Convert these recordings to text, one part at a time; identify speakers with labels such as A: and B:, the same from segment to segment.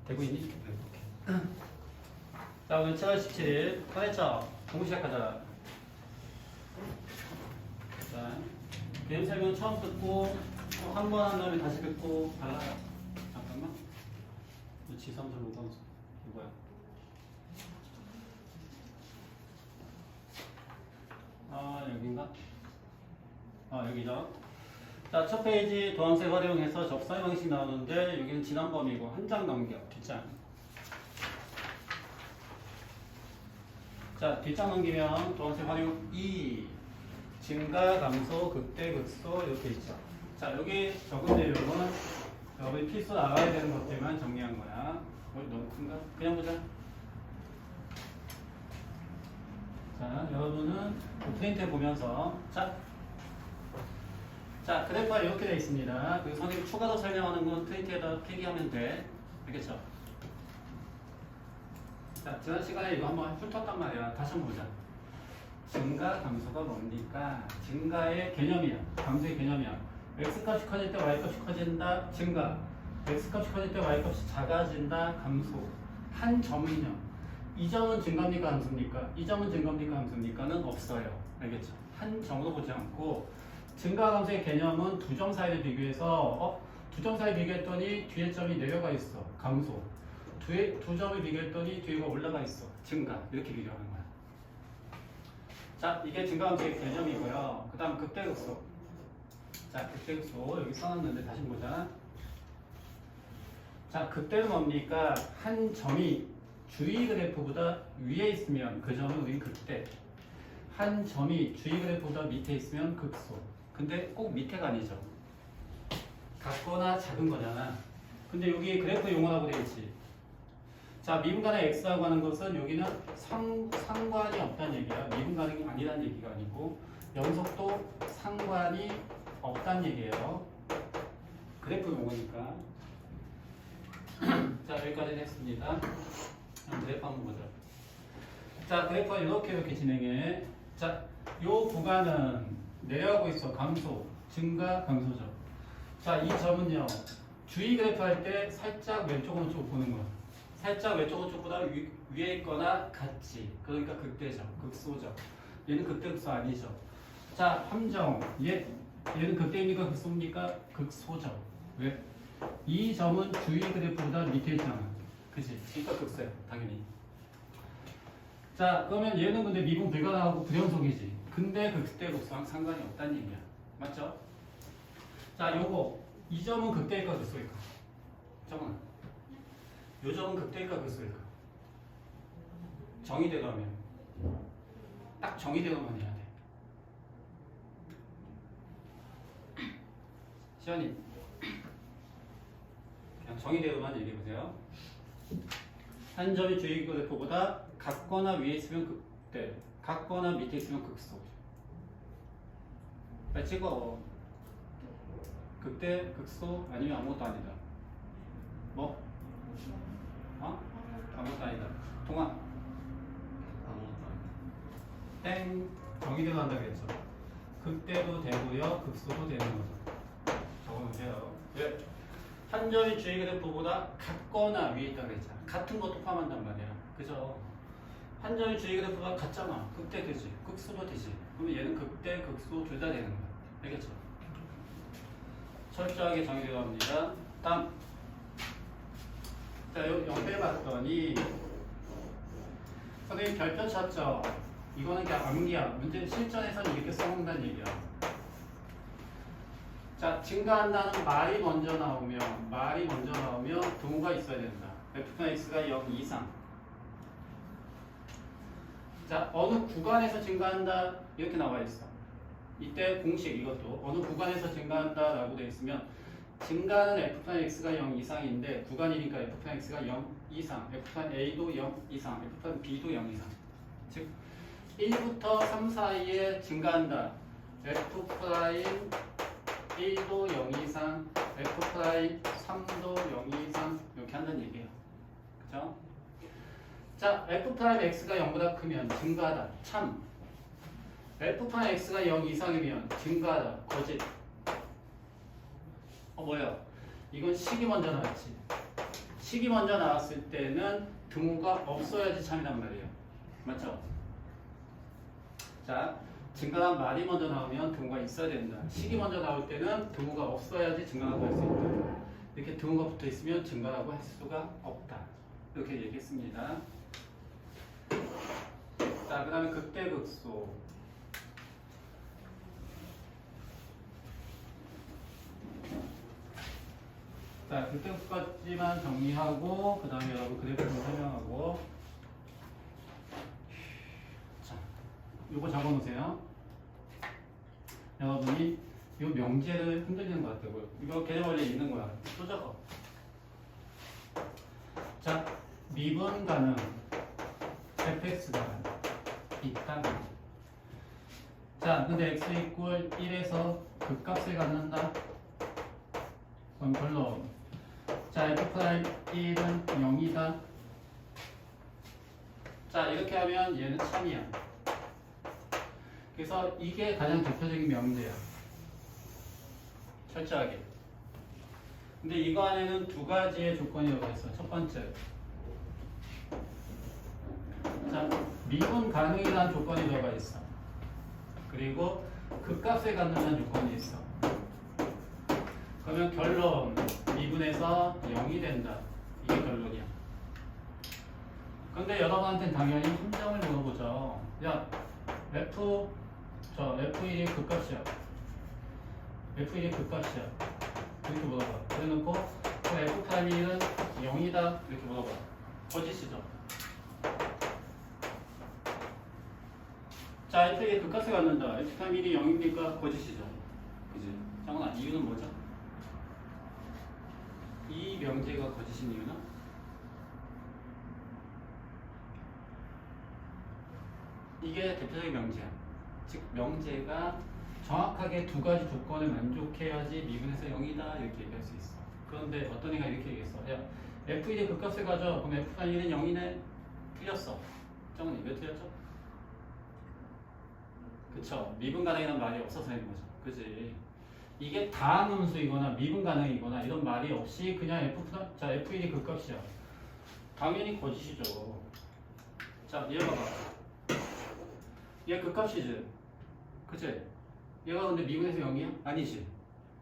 A: 되고 있니? 오케이. 자, 오늘 7월 17일 꺼냈죠? 공부 시작하자. 자, 개념 설명 처음 듣고 한 번 한 다음에 다시 듣고 달라요. 잠깐만. 지삼설 5번 이거야. 아, 여긴가? 아, 여기죠. 자, 첫 페이지 도함색 활용해서 접사의 방식 나오는데 여기는 지난 범위고 한 장 넘겨, 뒷장. 자, 뒷장 넘기면 도함색 활용 2, 증가, 감소, 극대, 극소 이렇게 있죠. 자, 여기 적은 내용은 여기 필수 알아야 되는 것들만 정리한 거야. 너무 큰가? 그냥 보자. 자, 여러분은 프린트 보면서 자, 그래프가 이렇게 되어 있습니다. 그리고 선생님 추가로 설명하는 건 프린트에다 필기하면 돼. 알겠죠? 자, 지난 시간에 이거 한번 훑었단 말이야. 다시 한번 보자. 증가, 감소가 뭡니까? 증가의 개념이야. 감소의 개념이야. x값이 커질 때 y값이 커진다. 증가. x값이 커질 때 y값이 작아진다. 감소. 한 점은요. 이 점은 증가입니까? 감소입니까? 이 점은 증가입니까? 감소입니까?는 없어요. 알겠죠? 한 점으로 보지 않고 증가 감소의 개념은 두 점 사이를 비교해서 두 점 사이 비교했더니 뒤에 점이 내려가 있어. 감소. 두 점을 비교했더니 뒤가 올라가 있어. 증가. 이렇게 비교하는 거야. 자, 이게 증가 감소의 개념이고요. 그 다음 극대극소. 자, 극대극소 여기 써놨는데 다시 보자. 자, 극대는 뭡니까? 한 점이 주위 그래프보다 위에 있으면 그 점은 우리 극대. 한 점이 주위 그래프보다 밑에 있으면 극소. 근데 꼭 밑에가 아니죠. 같거나 작은 거잖아. 근데 여기 그래프 용어라고 되어 있지. 자, 미분간의 x라고 하는 것은 여기는 상관이 없다는 얘기야. 미분간이 아니라는 얘기가 아니고 연속도 상관이 없다는 얘기예요. 그래프 용어니까. 자, 여기까지 했습니다. 그래프 한번 보자. 자, 그래프가 이렇게 진행해. 자, 요 구간은 내려가고 있어. 감소, 증가, 감소죠. 자, 이 점은요. 주위 그래프 할 때 살짝 왼쪽 오른쪽 보는 거야. 살짝 왼쪽 오른쪽보다 위에 있거나 같지. 그러니까 극대죠. 극소죠. 얘는 극대 극소 아니죠. 자, 함정. 얘는 극대입니까? 극소입니까? 극소죠. 왜? 이 점은 주위 그래프보다 밑에 있잖아. 그치? 그러니까 극소야. 당연히. 자, 그러면 얘는 근데 미분 불가능하고 불연속이지. 근데 극대 극소랑 상관이 없다는 얘기야. 맞죠? 자, 요거. 이 점은 극대일까 극소일까? 정은아. 요 점은 극대일까 극소일까? 정의대로하면. 딱 정의대로만 해야 돼. 시연이. 그냥 정의대로만 얘기해보세요. 한 점이 주위 그래프보다 같거나 위에 있으면 극대, 같거나 밑에 있으면 극소. 빨리 찍어. 극대, 극소 아니면 아무것도 아니다. 뭐? 아무것도 아니다. 동아.
B: 아무것도 아니다.
A: 땡. 정의대로 한다 그랬죠. 극대도 되고요, 극소도 되는 거죠. 적어놓으세요. 왜? 한 점이 주위 그래프보다 같거나 위에 있다 그랬잖아. 같은 것도 포함한단 말이야. 그죠? 한 점이 주위 그래프가 같잖아. 극대 되지. 극소도 되지. 그러면 얘는 극대, 극소 둘 다 되는 거야. 알겠죠? 철저하게 정의되어 갑니다. 다음. 자, 요 옆에 봤더니 선생님 별표 찾죠? 이거는 그냥 암기야. 문제 실전에서는 이렇게 써먹는다는 얘기야. 자, 증가한다는 말이 먼저 나오면 동호가 있어야 된다. fx가 0 이상. 자, 어느 구간에서 증가한다 이렇게 나와 있어. 이때 공식 이것도 어느 구간에서 증가한다 라고 되어 있으면 증가는 fx가 0 이상인데 구간이니까 fx가 0 이상, fA도 0 이상, fB도 0 이상. 즉 1부터 3 사이에 증가한다. F'A도 0 이상, F'3도 0 이상 이렇게 한다는 얘기예요. 그죠? 자, F'X가 0보다 크면 증가하다. 참. F'X가 0 이상이면 증가하다. 거짓. 뭐야? 이건 식이 먼저 나왔지. 식이 먼저 나왔을 때는 등호가 없어야지 참이란 말이에요. 맞죠? 자, 증가한 말이 먼저 나오면 등호가 있어야 된다. 식이 먼저 나올 때는 등호가 없어야지 증가라고 할 수 있다. 이렇게 등호가 붙어 있으면 증가라고 할 수가 없다. 이렇게 얘기했습니다. 자, 그 다음에 극대극소. 자, 극대극소까지만 정리하고 그 다음에 여러분 그래프를 설명하고. 자, 요거 적어놓으세요. 여러분이 이 명제를 흔들리는 것 같아요. 이거 개념 원리에 있는 거야. 또 적어. 자, 미분 가능 fx가 있다. 자, 근데 x 이꼴 1에서 극값을 갖는다. 그럼 결론. 자, f 프라임 1은 0이다. 자, 이렇게 하면 얘는 참이야. 그래서 이게 가장 대표적인 명제야. 철저하게. 근데 이거 안에는 두 가지의 조건이 들어가 있어. 첫 번째. 자, 미분 가능이라는 조건이 들어가 있어. 그리고 극값을 갖는다는 조건이 있어. 그러면 결론. 미분에서 0이 된다. 이게 결론이야. 근데 여러분한테는 당연히 함정을 물어보죠. 야, F1이 극값이야. F1이 극값이야. 이렇게 물어봐. 그래놓고 F'1은 0이다. 이렇게 물어봐. 거짓이죠. 자, F'의 극값을 갖는다. F'1이 0입니까? 거짓이죠. 그지? 장훈아, 이유는 뭐죠? 이 명제가 거짓인 이유는? 이게 대표적인 명제야. 즉, 명제가 정확하게 두 가지 조건을 만족해야지 미분에서 0이다 이렇게 얘기할 수 있어. 그런데 어떤 애가 이렇게 얘기했어. 야, F1의 극값을 가져. 그럼 F'1은 0이네. 틀렸어. 정은이 왜 틀렸죠? 그쵸. 미분 가능이라는 말이 없어서인 거죠. 그지? 이게 다항 함수이거나 미분 가능이거나 이런 말이 없이 그냥 F1이 극값이야. 당연히 거짓이죠. 자, 얘 봐봐. 얘 극값이지. 그치? 얘가 근데 미분에서 0이야? 아니지.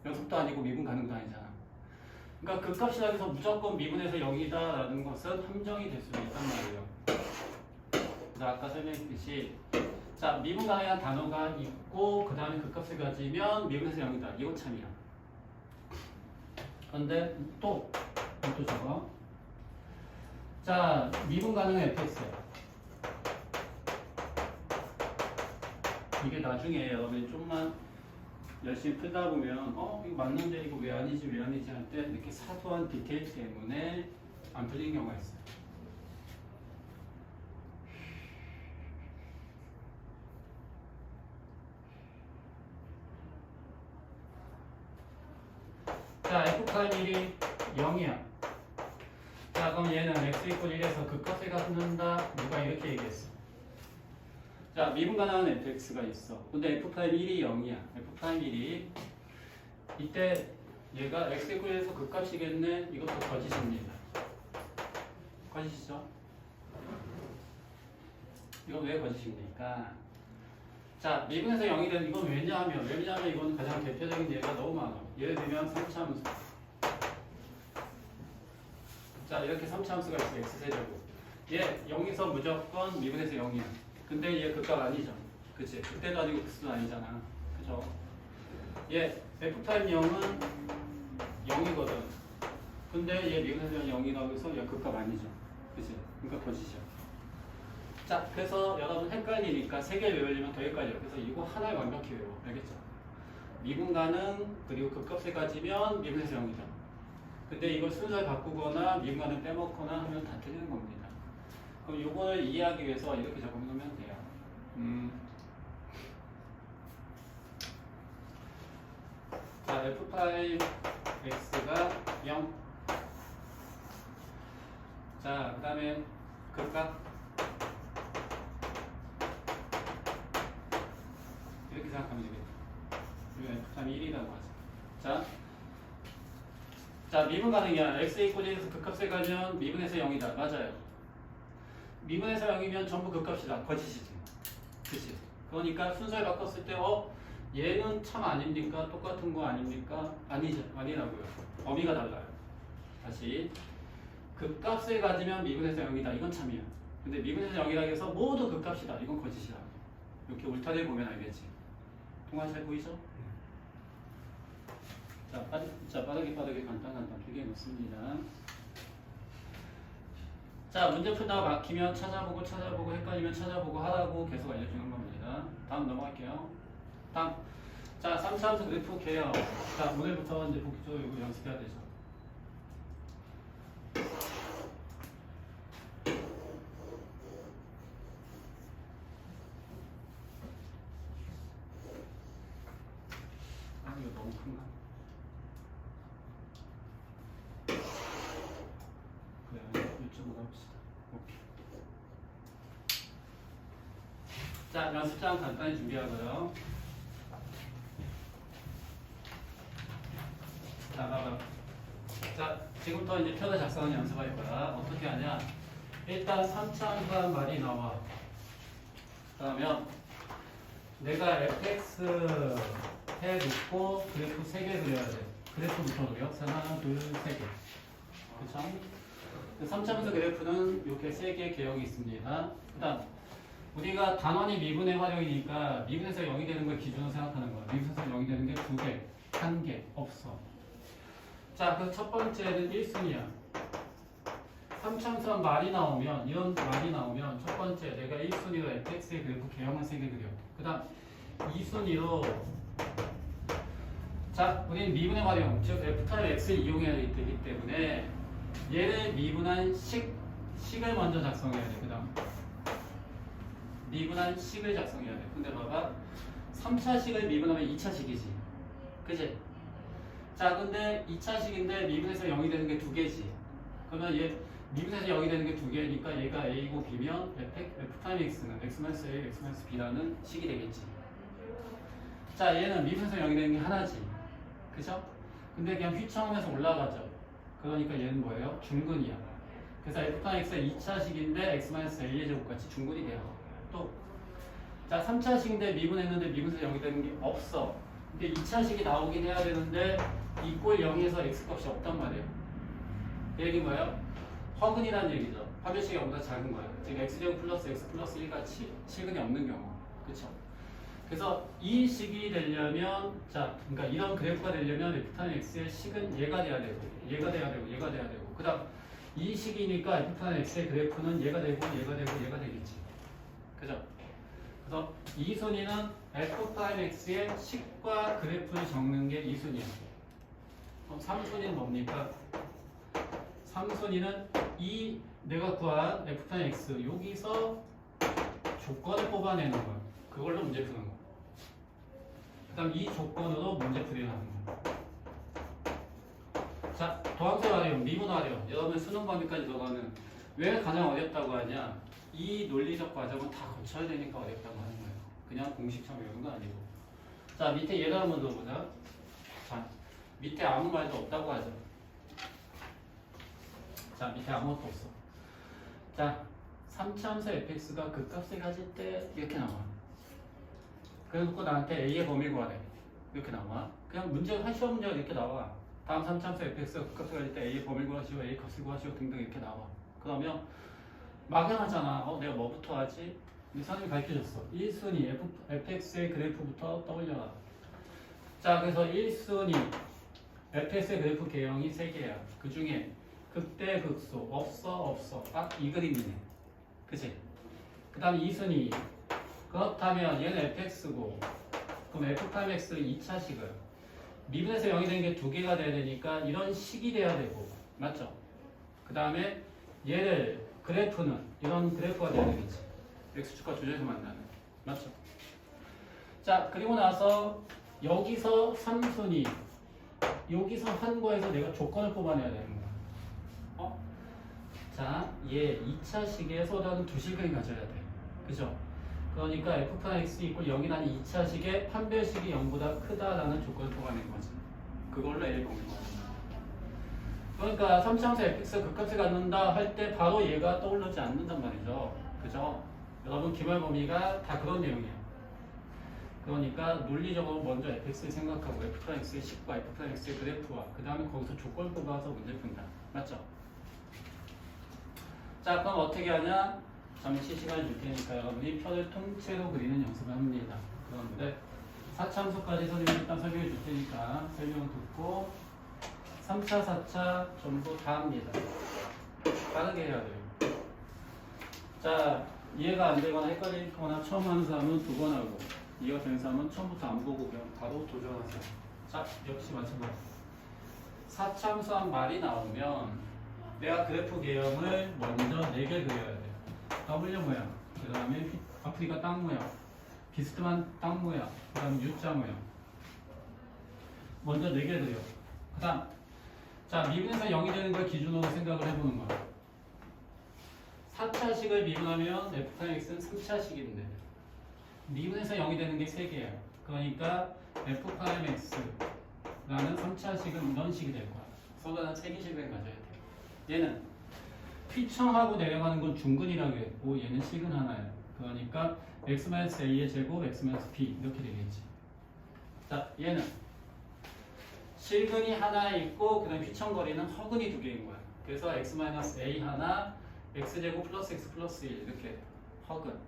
A: 연속도 아니고 미분 가능도 아니잖아. 그러니까 극값이라고 해서 무조건 미분에서 0이다 라는 것은 함정이 될 수도 있단 말이에요. 그래서 아까 설명했듯이 자, 미분 가능한 단어가 있고 그 다음에 극값을 가지면 미분에서 0이다. 이거 참이야. 그런데 또 적어. 자, 미분 가능한 fx야. 이게 나중에 여러분이 좀만 열심히 풀다 보면 이거 맞는데 이거 왜 아니지 할 때 이렇게 사소한 디테일 때문에 안 풀리는 경우가 있어요. 자, f'1이 0이야. 자, 그럼 얘는 x 이퀄 1에서 극값을 갖는다. 누가 이렇게 얘기했어. 자, 미분 가능한 fx가 있어. 근데 f'1이 0이야. f'1이 이때 얘가 x 이퀄 1에서 극값이겠네. 이것도 거짓입니다. 거짓이죠? 이건 왜 거짓입니까? 자, 미분에서 0이 되는 이건 왜냐하면 이건 가장 대표적인 예가 너무 많아. 예를 들면 3차함수. 자, 이렇게 3차함수가 있어. x세제곱. 얘 0에서 무조건 미분에서 0이야. 근데 얘 극값 아니죠. 그치? 그때도 아니고 x도 아니잖아. 그죠? 얘 f'0은 0이거든. 근데 얘 미분에서 0이라고 해서 얘 극값 아니죠. 그치? 그러니까 거짓이야. 자, 그래서 여러분 헷갈리니까 세 개 외우려면 더 헷갈려. 그래서 이거 하나를 완벽히 외워. 알겠죠? 미분 가능 그리고 극값을 가지면 미분에서 0이다. 근데 이걸 순서를 바꾸거나 미분 가능 빼먹거나 하면 다 틀리는 겁니다. 그럼 이거를 이해하기 위해서 이렇게 적어놓으면 돼요. 자, f'(x가 0). 자, 그 다음에 극값 이렇게 생각하면 되겠다. 이거 f'(1이라고 하죠. 자, 자, 미분 가능이야. x 이퀄 1에서 극값에 가면 미분에서 0이다. 맞아요. 미분에서 0이면 전부 극값이다. 거짓이지. 그치? 그러니까 순서를 바꿨을 때 얘는 참 아닙니까? 똑같은 거 아닙니까? 아니죠. 아니라고요. 범위가 달라요. 다시 극값을 가지면 미분에서 0이다. 이건 참이야. 근데 미분에서 0이라고 해서 모두 극값이다. 이건 거짓이야. 이렇게 울타리를 보면 알겠지. 통화 잘 보이죠? 자, 빠르게 간단 두 개 놓습니다. 자, 문제 풀다가 막히면 찾아보고 헷갈리면 찾아보고 하라고 계속 알려주는 겁니다. 다음 넘어갈게요. 다음. 자, 3차함수 그래프 개요. 자, 오늘부터 이제 본격적으로 이거 연습해야 되죠. 아, 이거 너무 큰가? 그래, 이쪽으로 해봅시다. 오케이. 자, 연습장 간단히 준비하고요. 자, 봐봐. 자, 지금부터 이제 표를 작성하는 연습할 거야. 어떻게 하냐? 일단 3차함수란 말이 나와. 그러면 내가 fx 해놓고 그래프 3개 그려야 돼. 그래프부터 그려. 하나, 둘, 3개. 그쵸? 3차함수 그래프는 이렇게 3개 개형이 있습니다. 일단 우리가 단원이 미분의 활용이니까 미분에서 0이 되는 걸 기준으로 생각하는 거야. 미분에서 0이 되는 게 2개, 1개 없어. 자, 그래서 첫 번째는 1순위야. 3차함수란 말이 나오면, 이런 말이 나오면 첫 번째 내가 1순위로 fx의 그래프 개형을 3개 그려. 그 다음 2순위로 자, 우리는 미분의 활용, 즉 f(x를) 이용해야 되기 때문에 얘를 미분한 식을 먼저 작성해야 돼. 그 다음 미분한 식을 작성해야 돼. 근데 봐봐, 3차식을 미분하면 2차식이지. 그치? 자, 근데 2차식인데 미분에서 0이 되는 게 2개지. 그러면 얘 미분에서 0이 되는 게 2개니까 얘가 a고 b면 f(x는) x-a, x-b라는 식이 되겠지. 자, 얘는 미분에서 0이 되는 게 하나지. 그죠? 근데 그냥 휘청하면서 올라가죠. 그러니까 얘는 뭐예요? 중근이야. 그래서 f(x가 2차식인데 x-a의 제곱같이 중근이 돼요. 또, 자, 3차식인데 미분했는데 미분에서 0이 되는 게 없어. 근데 2차식이 나오긴 해야 되는데 이꼴 0에서 x값이 없단 말이에요. 그 얘기 뭐예요? 허근이라는 얘기죠. 파별식이 0보다 작은 거예요. 즉 x제곱 플러스 x 플러스 1같이 실근이 없는 경우. 그쵸? 그래서 이 식이 되려면, 자, 그러니까 이런 그래프가 되려면 f(x의 식은 얘가 돼야 되고, 얘가 돼야 되고, 얘가 돼야 되고. 그 다음 이 식이니까 f(x의 그래프는 얘가 되고, 얘가 되고, 얘가 되겠지. 그죠? 그래서 2순위는 f(x의 식과 그래프를 적는 게 2순위야. 그럼 3순위는 뭡니까? 3순위는 이 내가 구한 f(x) 여기서 조건을 뽑아내는 거야. 그걸로 문제 푸는 거. 그 다음 이 조건으로 문제 풀이하는 거. 자, 도함수 활용, 미분 활용. 여러분 수능 범위까지 들어가는 왜 가장 어렵다고 하냐? 이 논리적 과정은 다 거쳐야 되니까 어렵다고 하는 거예요. 그냥 공식처럼 외우는 거 아니고. 자, 밑에 예를 한번 더 보자. 자, 밑에 아무 말도 없다고 하죠. 자, 밑에 아무것도 없어. 자, 3차함수 fx가 극값을 가질 때 이렇게 나와. 그래놓고 나한테 a의 범위를 구하래. 이렇게 나와. 그냥 문제가 시험 문제가 이렇게 나와. 다음 3차함수 fx가 극값을 가질 때 a의 범위를 구하시오, a 값을 구하시오 등등 이렇게 나와. 그러면 막연하잖아. 내가 뭐부터 하지? 우리 선생님이 가르쳐줬어. 1순위 fx의 그래프부터 떠올려라. 자, 그래서 1순위 fx의 그래프 개형이 3개야. 그 중에 극대 극소 없어. 딱 이 그림이네. 그치? 그 다음 2순위. 그렇다면 얘는 fx고, 그럼 f(x를 2차식을 미분에서 0이 되는 게 2개가 돼야 되니까 이런 식이 돼야 되고, 맞죠? 그 다음에 얘를 그래프는 이런 그래프가 돼야 되겠지. x축과 조절해서 만나는, 맞죠? 자, 그리고 나서 여기서 3순위 여기서 한 거에서 내가 조건을 뽑아내야 되는 거야. 자, 얘 2차식에서는 2식을 가져야 돼. 그죠? 그러니까 f(x) 이퀄 0이라는 2차식의 판별식이 0보다 크다라는 조건을 뽑아낸 거지. 그걸로 A를 보는 거야. 그러니까 3차함수 fx가 극값을 갖는다 할 때 바로 얘가 떠오르지 않는단 말이죠. 그죠? 여러분 기말 범위가 다 그런 내용이에요. 그러니까 논리적으로 먼저 fx를 생각하고 f'x의 식과 f'x의 그래프와 그 다음에 거기서 조건을 뽑아서 문제를 푼다. 맞죠? 자, 그럼 어떻게 하냐? 잠시 시간을 줄 테니까 여러분이 편을 통째로 그리는 연습을 합니다. 그런데 4차함수까지 선생님이 일단 설명해 줄 테니까 설명 듣고 3차, 4차 전부 다 합니다. 빠르게 해야 돼요. 자, 이해가 안 되거나 헷갈리거나 처음 하는 사람은 두 번 하고 이해가 되는 사람은 처음부터 안 보고 그냥 바로 도전하세요. 자, 역시 마찬가지. 4차함수한 말이 나오면 내가 그래프 개형을 먼저 4개 그려야 돼요. W 모양, 그 다음에 아프리카 땅 모양, 비스트만 땅 모양, 그 다음에 U자 모양. 먼저 4개 그려. 그 다음, 자, 미분에서 0이 되는 걸 기준으로 생각을 해보는 거야. 4차식을 미분하면 f'x는 3차식인데 미분에서 0이 되는 게 3개야. 그러니까 f'x라는 3차식은 이런 식이 될 거야. 서로는 3개씩을 가져야 돼. 얘는 휘청하고 내려가는 건 중근이라고 했고 얘는 식은 하나야. 그러니까 x-a의 제곱 x-b 이렇게 되겠지. 자, 얘는 실근이 하나 있고 그 다음에 휘청거리는 허근이 2개인 거야. 그래서 x-a 하나 x제곱 플러스 x 플러스 1 이렇게 허근.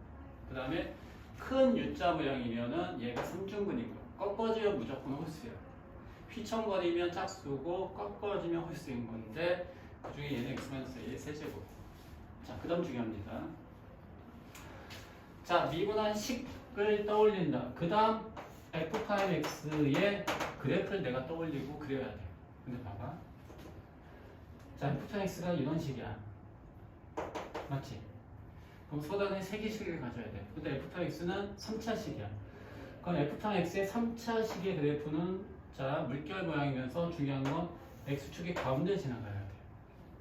A: 그 다음에 큰 U자 모양이면은 얘가 3중근이고 꺾어지면 무조건 홀수야. 휘청거리면 짝수고 꺾어지면 홀수인 건데 그 중에 얘는 x-a의 세제곱. 자, 그 다음 중요합니다. 자, 미분한 식을 떠올린다. 그 다음 f'x의 그래프를 내가 떠올리고 그려야 돼. 근데 봐봐. 자, f'x가 이런 식이야. 맞지? 그럼 소단의 3개씩을 가져야 돼. 근데 f'x는 3차식이야. 그럼 f'x의 3차식의 그래프는 자, 물결 모양이면서 중요한 건 x축의 가운데 지나가야 돼.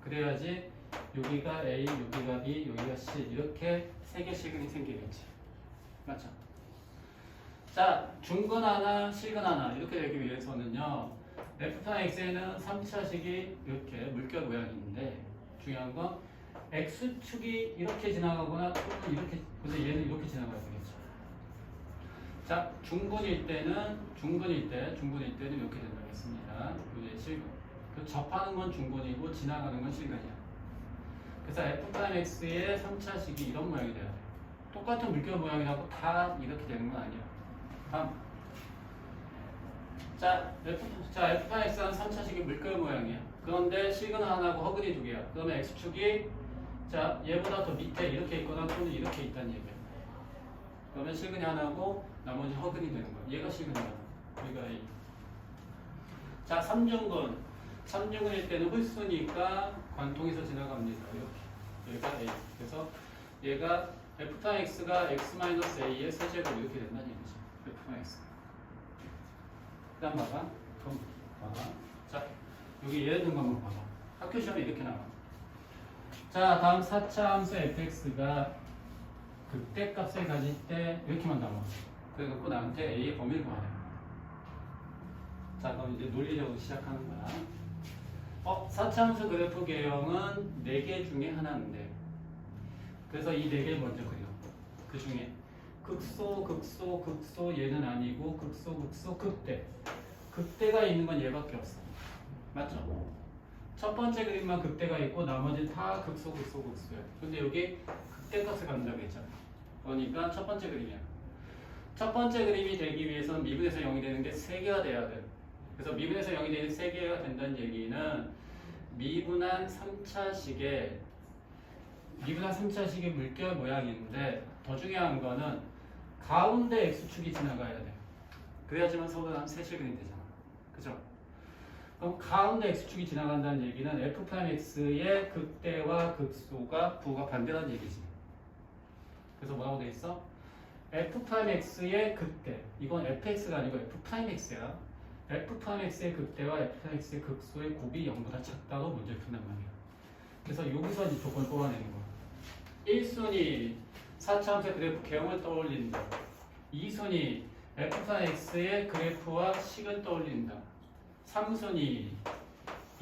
A: 그래야지 여기가 A, 여기가 B, 여기가 C 이렇게 3개씩이 생기겠지. 맞죠? 자, 중근 하나, 실근 하나 이렇게 되기 위해서는요. f'x에는 3차식이 이렇게 물결 모양인데 중요한 건 x축이 이렇게 지나가거나 또는 이렇게, 근데 얘는 이렇게 지나가야 되겠죠. 자, 중근일 때는 이렇게 된다겠습니다. 이게 실근. 그 접하는 건 중근이고 지나가는 건 실근이야. 그래서 f'x의 3차식이 이런 모양이 돼야 돼. 똑같은 물결 모양이라고 다 이렇게 되는 건 아니야. 다음. 자, f'x는 3차식이 물결 모양이야. 그런데 실근 하나고 허근이 2개야. 그러면 x축이 자, 얘보다 더 밑에 이렇게 있거나 또는 이렇게 있다는 얘기야. 그러면 실근이 하나고 나머지 허근이 되는 거야. 얘가 실근이야. 여기가 A. 자, 3중근일 때는 홀수니까 관통에서 지나갑니다. 이렇게. 얘가 A. 그래서 얘가 f'x가 x-a의 세제곱 이렇게 된다는 얘기죠. f'x. 그 다음 봐봐. 그럼 봐봐. 자, 여기 예를 든 거 한번 봐봐. 학교 시험에 이렇게 나와. 자, 다음 4차 함수 fx가 극대값을 가질 때 이렇게만 나와. 그래갖고 나한테 a의 범위를 구하래. 자, 그럼 이제 논리적으로 시작하는 거야. 4차 함수 그래프 개형은 4개 중에 하나인데 그래서 이 4개를 먼저 그려. 그 중에 극소 얘는 아니고 극소 극대. 극대가 있는 건 얘밖에 없어. 맞죠? 첫 번째 그림만 극대가 있고 나머지 다 극소야. 근데 여기 극대값을 갖는다고 했잖아. 그러니까 첫 번째 그림이야. 첫 번째 그림이 되기 위해서는 미분에서 0이 되는 게 3개가 돼야 돼. 그래서 미분에서 0이 되는 3개가 된다는 얘기는 미분한 3차식의 물결 모양인데 더 중요한 거는 가운데 x축이 지나가야 돼. 그래야지만 서로 한 세실근이 되잖아. 그죠? 그럼 가운데 x축이 지나간다는 얘기는 f'x의 극대와 극소가 부호가 반대라는 얘기지. 그래서 뭐라고 돼 있어? f'x의 극대. 이건 fx가 아니고 f'x야. f'x의 극대와 f'x의 극소의 곱이 0보다 작다고 문제를 푼단 말이야. 그래서 여기서 이 조건을 뽑아내는 거야. 1순위 4차 함수의 그래프 개형을 떠올린다. 2순위 f'x의 그래프와 식을 떠올린다. 3순위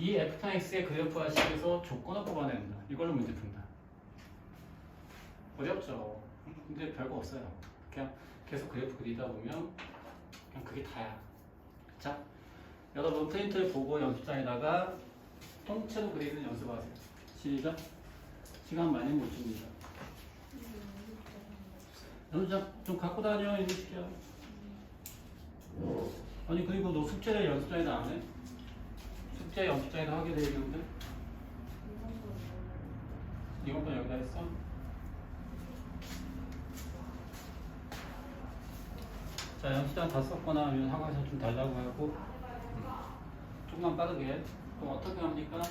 A: 이 fx의 그래프화 식에서 조건을 뽑아낸다. 이걸로 문제 푼다. 어렵죠. 근데 별거 없어요. 그냥 계속 그래프 그리다 보면 그냥 그게 다야. 자, 여러분 프린트를 보고 연습장에다가 통째로 그리는 연습하세요. 시작. 시간 많이 못 줍니다. 연습장 좀 갖고 다녀, 이 새끼야. 아니 그리고 너 숙제를 연습장에다 안 해? 숙제 연습장에다 하게 돼 있는데 이번 건 여기다 했어? 자, 연습장 다 썼거나 아니면 학원에서 좀 달라고 하고 조금만 빠르게. 그럼 어떻게 합니까?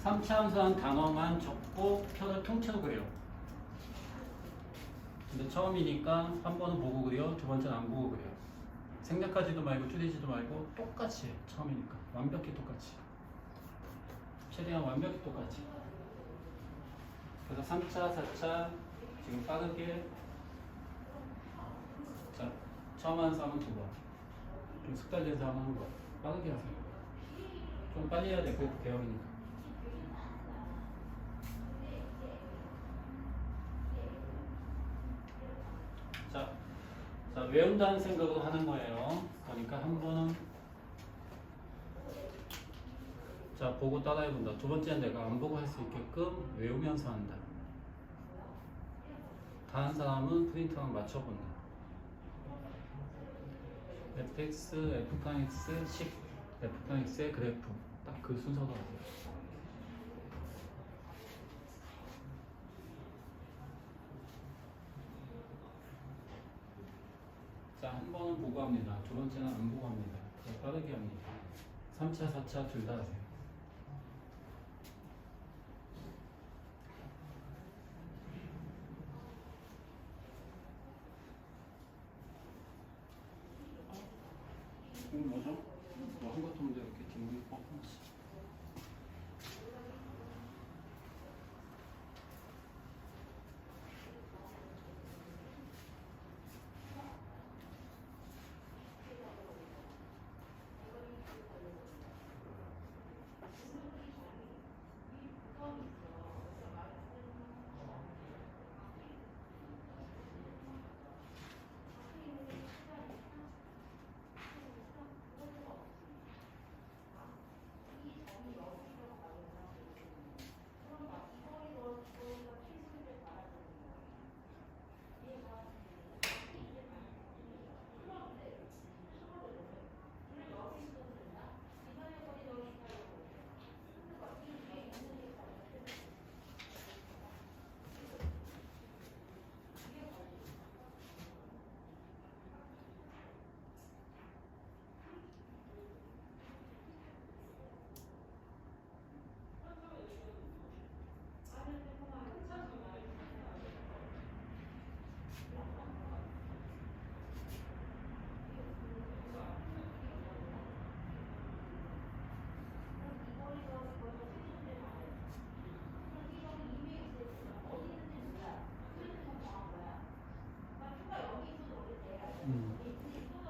A: 3차 함수한 단어만 적고 표를 통째로 그려요. 근데 처음이니까 한 번은 보고 그려, 두 번째는 안 보고 그려요. 생략하지도 말고 줄이지도 말고 똑같이 해. 처음이니까 완벽히 똑같이. 최대한 완벽히 똑같이. 그래서 3차, 4차 지금 빠르게. 자, 처음 하는 사람은 두 번. 좀 숙달된 사람은 한 번. 빠르게 하세요. 좀 빨리 해야 돼. 그래도 대형이니까. 자, 외운다는 생각으로 하는 거예요. 그러니까 한 번은 자, 보고 따라해본다. 두 번째는 내가 안 보고 할 수 있게끔 외우면서 한다. 다른 사람은 프린트랑 맞춰본다. fx, f'x, 식, f'x의 그래프. 딱 그 순서로 하세요. 자, 한 번은 보고 합니다. 두 번째는 안 보고 합니다. 더 빠르게 합니다. 3차, 4차 둘 다 하세요. 이거 뭐죠? 뭐 한 것도 없는데 이렇게 뒷문이 뻥뻥치.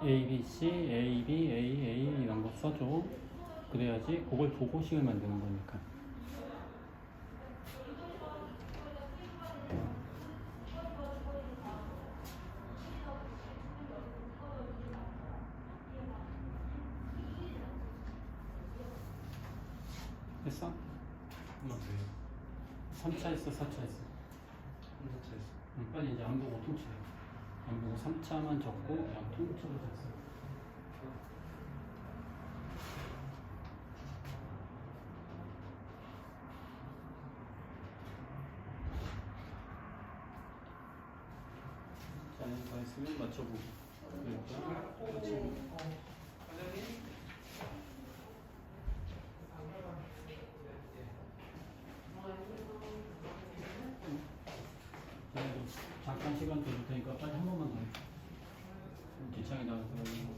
A: A, B, C, A, B, A, A 이런 거 써줘. 그래야지 그걸 보고 식을 만드는 거니까. 했어?
B: 이거 돼요.
A: 3차 했어, 4차 했어?
B: 혼자 했어.
A: 빨리 이제 안 보고 통째로. 안 보고 3차만 적고 그냥 통째로 됐어. 자, 다 했으면 맞춰보고. 그러니까 맞춰보고. 잠깐 시간 줄 테니까 빨리 한 번만 더 해. 뒷창에 나가서 그러는 거.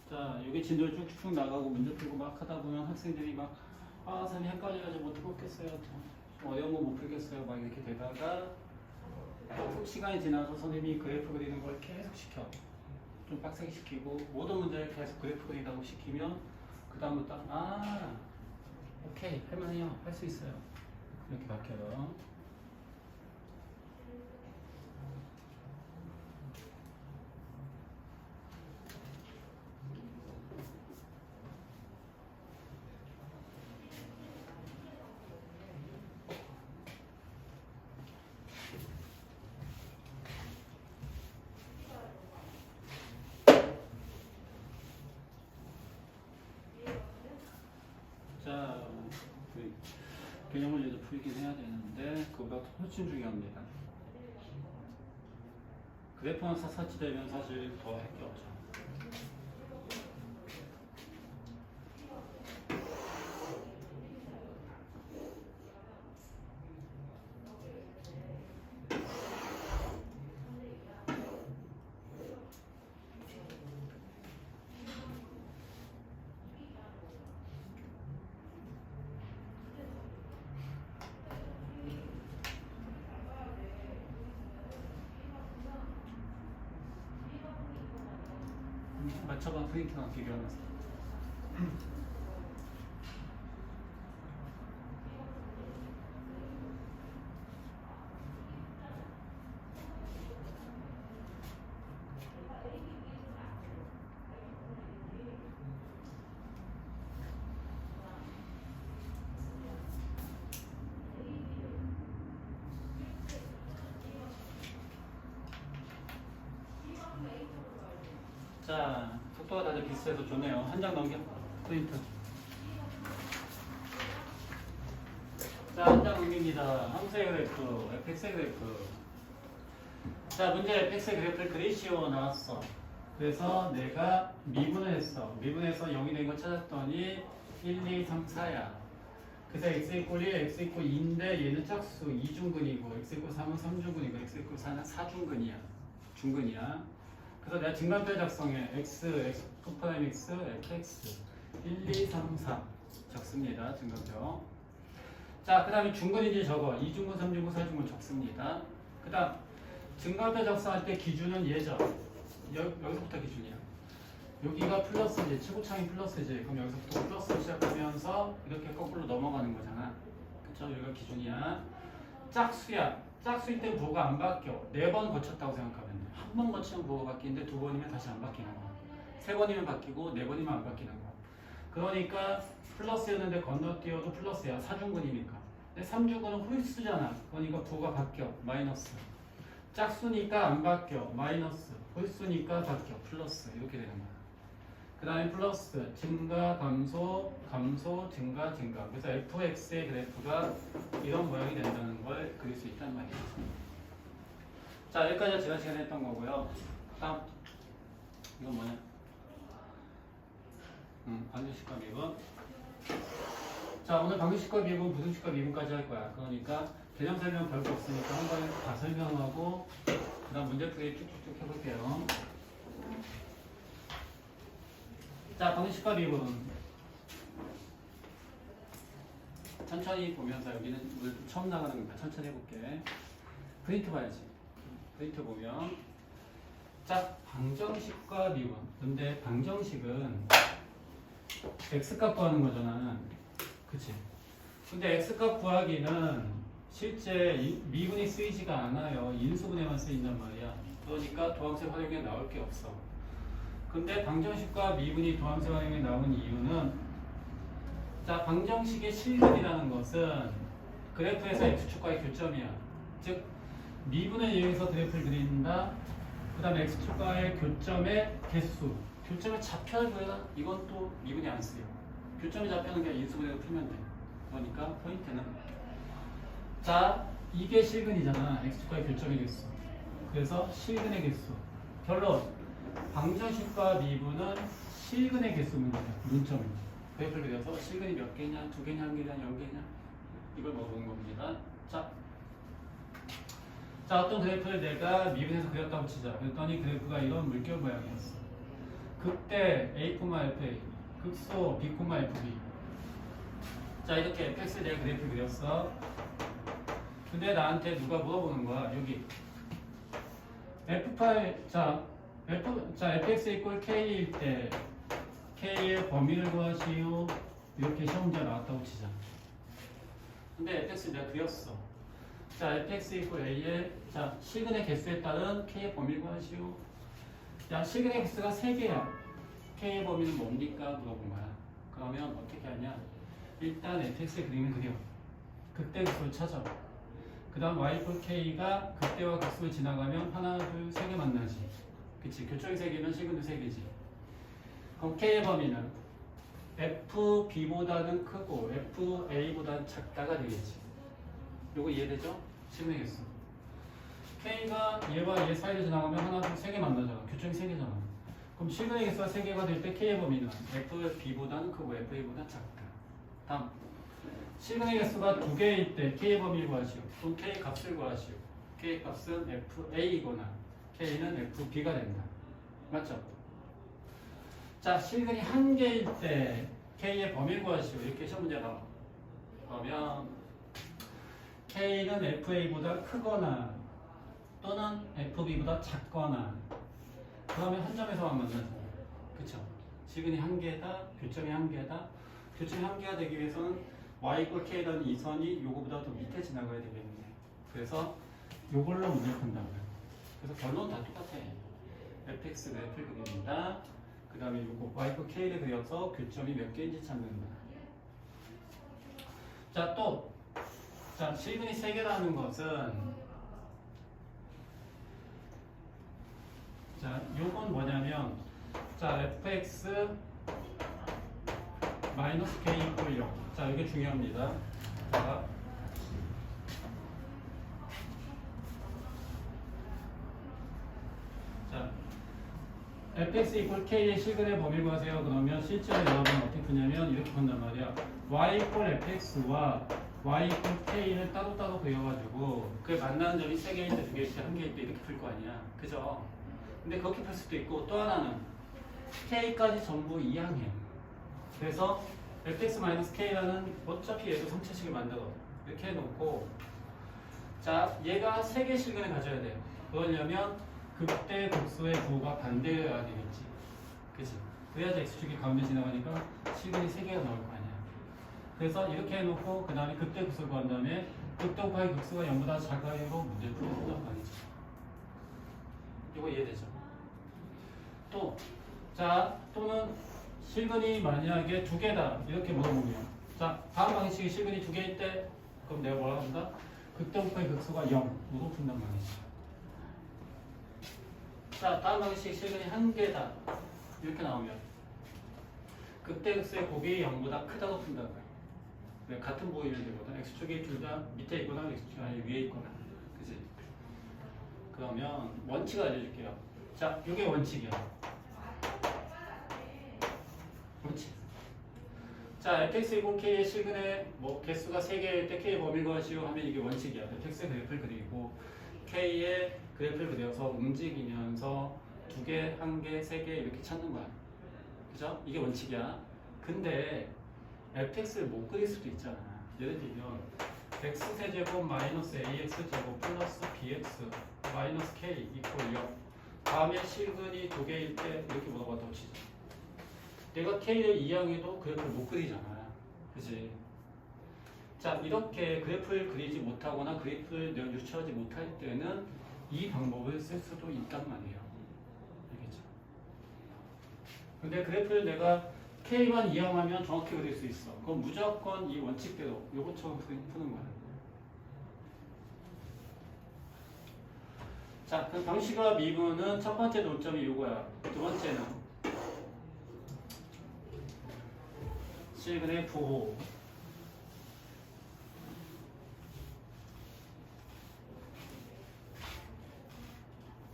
A: 자, 여기 진도를 쭉쭉 나가고 문제 풀고 막 하다 보면 학생들이 막 선생님 헷갈려가지고 못 풀겠어요. 좀 어려운 거 못 풀겠어요. 막 이렇게 되다가 조금 시간이 지나서 선생님이 그래프 그리는 걸 계속 시켜. 좀 빡세게 시키고 모든 문제를 계속 그래프 그리다고 시키면 그 다음부터 오케이 할만해요. 할 수 있어요. 이렇게 바뀌어요. 자, 개념 문제도 풀긴 해야 되는데 그보다 훨씬 중요합니다. 그래프만 샅샅이 되면 사실 더 할 게 없죠. 맞춰봐 프린트랑 비교하면서. 자, 속도가 다들 비슷해서 좋네요. 한 장 넘겨. 프린트. 자, 한 장 넘깁니다. 함수의 그래프, fx의 그래프. 자, 문제 fx의 그래프를 그리시오 나왔어. 그래서 내가 미분을 했어. 미분해서 0이 된 거 찾았더니 1, 2, 3, 4야. 그래서 x 이퀄 1, x 이퀄 2인데 얘는 짝수 2중근이고 x 이퀄 3은 3중근이고 x 이퀄 4는 4중근이야. 중근이야. 그래서 내가 증간표 작성해. x 프라임 x, fx 1, 2, 3, 4 적습니다. 증간표. 자, 그 다음에 중근인지 적어. 2중근, 3중근, 4중근 적습니다. 그 다음 증간표 작성할 때 기준은 얘죠. 여기서부터 기준이야. 여기가 플러스지, 최고창이 플러스지. 그럼 여기서부터 플러스로 시작하면서 이렇게 거꾸로 넘어가는 거잖아. 그쵸? 여기가 기준이야. 짝수야. 짝수일 때 부호가 안 바뀌어. 4번 거쳤다고 생각하면 돼. 한 번 거치면 부호가 바뀌는데 2번이면 다시 안 바뀌는 거야. 3번이면 바뀌고 4번이면 안 바뀌는 거야. 그러니까 플러스였는데 건너뛰어도 플러스야. 4중근이니까. 근데 3중근은 홀수잖아. 그러니까 부호가 바뀌어. 마이너스. 짝수니까 안 바뀌어. 마이너스. 홀수니까 바뀌어. 플러스. 이렇게 되는 거야. 그 다음에 플러스. 증가, 감소, 감소, 증가, 증가. 그래서 fx의 그래프가 이런 모양이 된다는 걸 그릴 수 있단 말이에요. 자, 여기까지가 지난 시간에 했던 거고요. 다음. 이건 뭐냐? 방정식과 미분. 자, 오늘 방정식과 미분, 부등식과 미분까지 할 거야. 그러니까 개념 설명 별거 없으니까 한 번에 다 설명하고 그 다음 문제풀이 쭉쭉쭉 해볼게요. 자, 방정식과 미분. 천천히 보면서 여기는 오늘 처음 나가는 거니까 천천히 해볼게. 프린트 봐야지. 프린트 보면 자, 방정식과 미분. 근데 방정식은 x값 구하는 거잖아. 그치? 근데 x값 구하기는 실제 미분이 쓰이지가 않아요. 인수분해만 쓰인단 말이야. 그러니까 도함수 활용에 나올 게 없어. 근데 방정식과 미분이 도함수 활용에 나온 이유는 자, 방정식의 실근이라는 것은 그래프에서 x축과의 교점이야. 즉 미분에 의해서 그래프를 그린다. 그 다음에 x축과의 교점의 개수. 교점의 좌표를 구해라. 이건 또 미분이 안 쓰여. 교점의 좌표는 그냥 인수분해로 풀면 돼. 그러니까 포인트는 자, 이게 실근이잖아. x축과의 교점의 개수. 그래서 실근의 개수. 결론. 방정식과 미분은 실근의 개수 문제야. 문점이야. 그래프를 그려서 실근이 몇 개냐, 2개냐, 1개냐, 0개냐 이걸 먹어보는 겁니다. 자, 어떤 그래프를 내가 미분해서 그렸다고 치자. 그랬더니 그래프가 이런 물결 모양이었어. 극대 A, FA, 극소 B, FB. 자, 이렇게 fx에 내가 그래프를 그렸어. 근데 나한테 누가 물어보는 거야. 여기 F8 자 fx 이꼴 k일 때 k의 범위를 구하시오. 이렇게 시험 문제 나왔다고 치자. 근데 fx 내가 그렸어. 자 fx 이꼴 a에 자 실근의 개수에 따른 k의 범위를 구하시오. 자 실근의 개수가 3개야. k의 범위는 뭡니까? 물어본 거야. 그러면 어떻게 하냐? 일단 fx의 그림을 그려. 극대 극소를 찾아. 그 다음 y 이꼴 k가 극대와 극소를 지나가면 하나, 둘, 세 개 만나지. 그치? 교점이 3개면 실근도 3개지. 그럼 k의 범위는 fb보다는 크고 fa보다는 작다가 되겠지. 요거 이해되죠? 실근의 개수. k가 얘와 얘 사이를 지나가면 하나, 둘, 세 개 만나잖아. 교점이 3개잖아. 그럼 실근의 개수가 3개가 될 때 k의 범위는 fb보다는 크고 fa보다 작다. 다음 실근의 개수가 2개일 때 k의 범위를 구하시오. 그럼 k 값을 구하시오. k 값은 fa이거나 k는 fb가 된다. 맞죠? 자 실근이 1개일 때 k의 범위를 구하시오. 이렇게 시험 문제가 나와. 그러면 k는 fa보다 크거나 또는 fb보다 작거나 그러면 한 점에서만 만나죠. 그쵸? 실근이 1개다, 교점이 1개다. 교점이 1개가 되기 위해서는 y 이꼴 k라는 이 선이 요거보다 더 밑에 지나가야 되겠네. 그래서 요걸로 문제를 푼다고요. 그래서 결론은 다 똑같아. fx 그래프를 그립니다. 그 다음에 요거 y 이꼴 k를 그려서 교점이 몇 개인지 찾는 거야. 자 또 자 실근이 3개라는 것은 자 요건 뭐냐면 자 fx 마이너스 k 이꼴 0. 자 이게 중요합니다. 자 fx 이꼴 k의 실근의 범위를 구하세요. 그러면 실제로 여러분 어떻게 푸냐면 이렇게 푼단 말이야. y 이꼴 fx와 y 이꼴 k를 따로따로 그려가지고 그 만나는 점이 3개일 때, 2개일 때, 1개일 때 이렇게 풀 거 아니야. 그죠? 근데 그렇게 풀 수도 있고 또 하나는 k까지 전부 이항해. 그래서 fx-k라는 어차피 얘도 성체식을 만들어. 이렇게 해놓고 자 얘가 3개 실근을 가져야 돼요. 그러려면 극대 극소의 부호가 반대여야 되겠지. 그치? 그래야지 x축이 가운데 지나가니까 실근이 3개가 나올 거 아니야. 그래서 이렇게 해놓고 그 다음에 극대 극소를 구한 다음에 극대 곱하기 극소가 0보다 작아요. 문제를 풀어준단 말이죠. 이거 이해되죠? 또 자 또는 실근이 만약에 2개다 이렇게 물어보면 자 다음 방식이 실근이 2개일 때 그럼 내가 뭐라고 한다? 극대 곱하기 극소가 0으로 푼단 말이지. 자 다음 방식 실근이 1개다 이렇게 나오면 극대 극소의 곱이 0보다 크다고 푼다고요. 왜? 같은 부호일 때보다 x축이 둘 다 밑에 있거나 x축이 아니 위에 있거나 그치? 그러면 원칙을 알려줄게요. 자 이게 원칙이야. 원칙. 자 fx 이꼴 k의 실근의 뭐 개수가 3개일 때 k의 범위를 구하시오 하면 이게 원칙이야. fx의 그래프를 그리고 k의 그래프를 그려서 움직이면서 2개, 1개, 3개 이렇게 찾는 거야. 그죠? 이게 원칙이야. 근데 fx를 못 그릴 수도 있잖아. 예를 들면 x세제곱 마이너스 ax제곱 플러스 bx 마이너스 k 이꼴 0 다음에 실근이 2개일 때 이렇게 물어봤다고 치자. 내가 k를 이항해도 그래프를 못 그리잖아. 그치? 자 이렇게 그래프를 그리지 못하거나 그래프를 내가 유추하지 못할 때는 이 방법을 쓸 수도 있단 말이에요. 알겠죠? 근데 그래프를 내가 k만 이항하면 정확히 그릴 수 있어. 그럼 무조건 이 원칙대로 요것처럼 푸는 거야. 자, 그 방식과 미분은 첫 번째 논점이 요거야. 두 번째는 실근의 부호.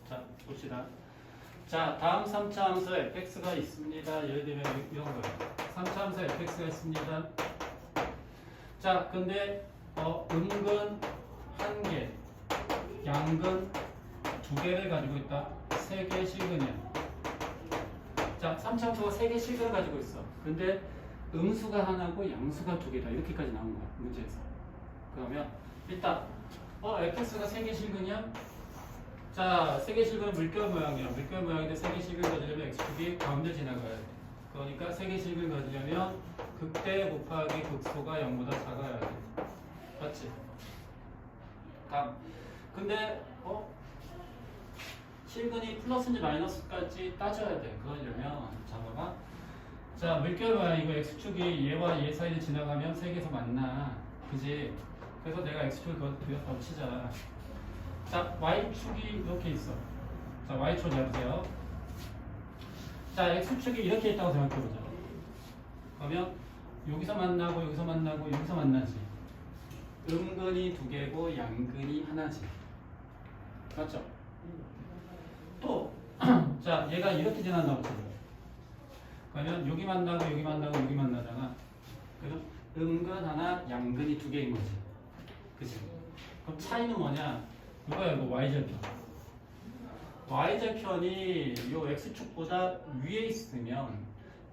A: 자, 봅시다. 자, 다음 3차 함수 fx가 있습니다. 예를 들면 이런 거예요. 3차 함수 fx가 있습니다. 자, 근데 음근 1개, 양근 2개를 가지고 있다. 3개 실근이야. 자, 3차 함수가 3개 실근을 가지고 있어. 근데 음수가 하나고 양수가 2개다. 이렇게까지 나온 거야. 문제에서. 그러면 일단 fx가 3개 실근이야? 자, 세계실근 물결 모양이야. 물결 모양인데 세계실근 가지려면 x축이 가운데 지나가야 돼. 그러니까 세계실근 가지려면 극대 곱하기 극소가 0보다 작아야 돼. 맞지? 다음. 근데 실근이 플러스인지 마이너스까지 따져야 돼. 그러려면 잡아봐. 자, 물결 모양이고 x축이 얘와 얘 사이를 지나가면 세계에서 만나. 그지? 그래서 내가 x축을 그렸다고 치자. 자, y축이 이렇게 있어. 자, y축 잡으세요. 자, x축이 이렇게 있다고 생각해보자. 그러면 여기서 만나고 여기서 만나고 여기서 만나지. 음근이 두 개고 양근이 하나지. 맞죠? 또 자, 얘가 이렇게 지난다고 쳐요. 그러면 여기 만나고 여기 만나고 여기 만나잖아. 그래서 음근 하나, 양근이 두 개인 거지. 그치? 그럼 차이는 뭐냐? 이거야, 이거 y절편. y절편이 요 x축보다 위에 있으면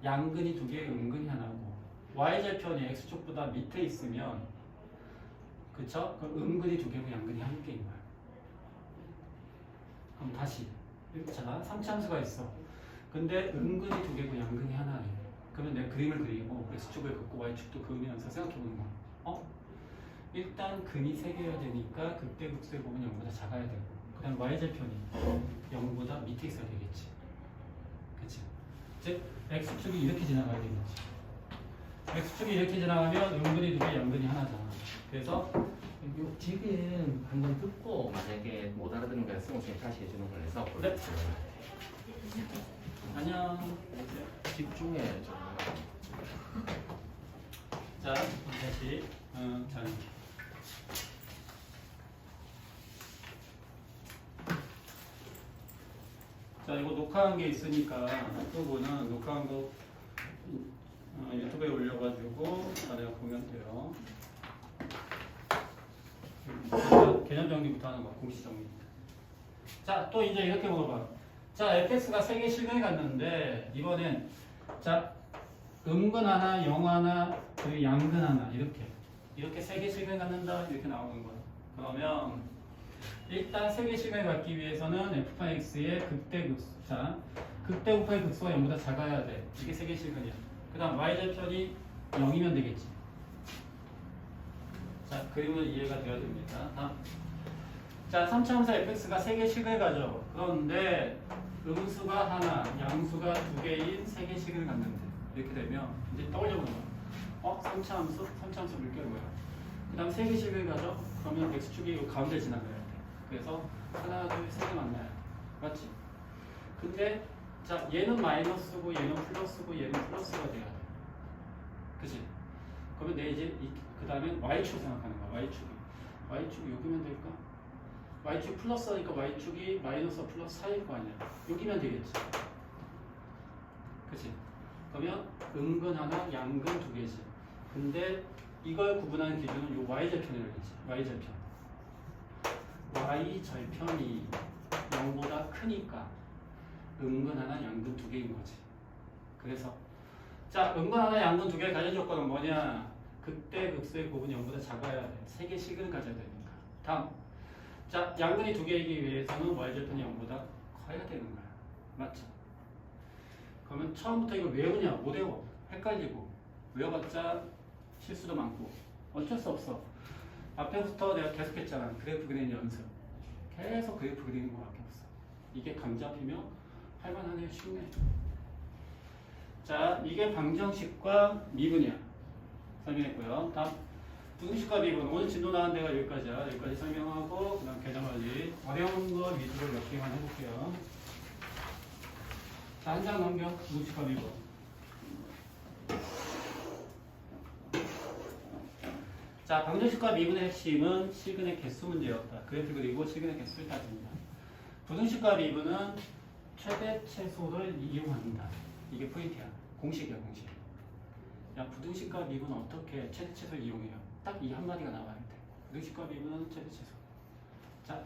A: 양근이 두 개, 음근이 하나고, y절편이 x축보다 밑에 있으면, 그쵸? 그럼 음근이 두 개고 양근이 한 개인 거야. 그럼 다시 자, 삼차함수가 있어. 근데 음근이 두 개고 양근이 하나래. 그러면 내가 그림을 그리고 x축을 긋고 y축도 그으면서 생각해보는 거야. 일단 근이 세 개여야 되니까 극대 극소의 곱은 0보다 작아야 되고, 그 다음 y절편이 0보다 밑에 있어야 되겠지. 그치? 즉 x축이 이렇게 지나가야 되겠지. x축이 이렇게 지나가면 음근이 두 개, 양근이 하나잖아. 그래서
C: 지금 한번 듣고 만약에 못 알아듣는 거야 승우쌤이 다시 해주는 걸 해서
A: 네. 안녕.
C: 집중해 좀.
A: 자, 다시. 자. 자, 이거 녹화한 게 있으니까 앞부분은 녹화한 거 유튜브에 올려가지고 내가 보면 돼요. 개념 정리부터 하는 거, 공식 정리. 자, 또 이제 이렇게 물어봐. 자, fx가 세 개 실근에 갔는데 이번엔 자, 음근 하나, 영 하나, 그리고 양근 하나 이렇게 세 개 실근에 갔는다 이렇게 나오는 거야. 그러면 일단 세 개 실근에 갔기 위해서는 fx의 극대 극소. 자, 극대 곱하기 극소가 0보다 작아야 돼. 이게 세 개 실근이야. 그 다음 y절편이 0이면 되겠지. 자, 그림은 이해가 되어야 됩니다. 다음. 자, 3차함수 fx가 3개 식을 가져. 그런데 음수가 하나, 양수가 두 개인 3개 식을 갖는데 이렇게 되면 이제 떠올려보는 거야. 3차함수 물결이 뭐야? 그 다음 3개 식을 가져. 그러면 x축이 가운데 지나가야 돼. 그래서 하나, 둘, 세 개 만나요. 맞지? 근데 자, 얘는 마이너스고 얘는 플러스고 얘는 플러스가 돼야 돼. 그치? 그러면 내 이제 그 다음에 y축 생각하는 거야. y축이 여기면 될까? y축 플러스니까 y축이 마이너스 플러스 사이일 거 아니야. 여기면 되겠지. 그치? 그러면 음근 하나, 양근 두 개지. 근데 이걸 구분하는 기준은 요 y절편이라고 했지. y절편이 0보다 크니까 음근 하나, 양근 두 개인 거지. 그래서 자, 음근 하나, 양근 두 개를 가진 조건은 뭐냐? 극대 극소의 곱은 0보다 작아야 돼. 3개 식을 가져야 되니까. 다음. 자, 양근이 두 개이기 위해서는 y절편이 0보다 커야 되는 거야. 맞죠? 그러면 처음부터 이걸 외우냐? 못 외워. 헷갈리고. 외워봤자 실수도 많고. 어쩔 수 없어. 앞에부터 내가 계속 했잖아. 그래프 그리는 연습. 계속 그래프 그리는 거밖에 없어. 이게 감 잡히면 할만하네. 쉽네. 자, 이게 방정식과 미분이야. 설명했고요. 다음 부등식과 미분. 오늘 진도 나온 데가 여기까지야. 여기까지 설명하고 그다음 개념까지 어려운 거 위주로 몇 개만 해볼게요. 자, 한 장 넘겨. 부등식과 미분. 자, 방정식과 미분의 핵심은 실근의 개수 문제였다. 그래프 그리고 실근의 개수를 따집니다. 부등식과 미분은 최대 최소를 이용한다. 이게 포인트야. 공식이야, 공식. 야, 부등식과 미분은 어떻게 최대 최소를 이용해요? 딱 이 한마디가 나와야 돼. 부등식과 미분은 최대 최소. 자,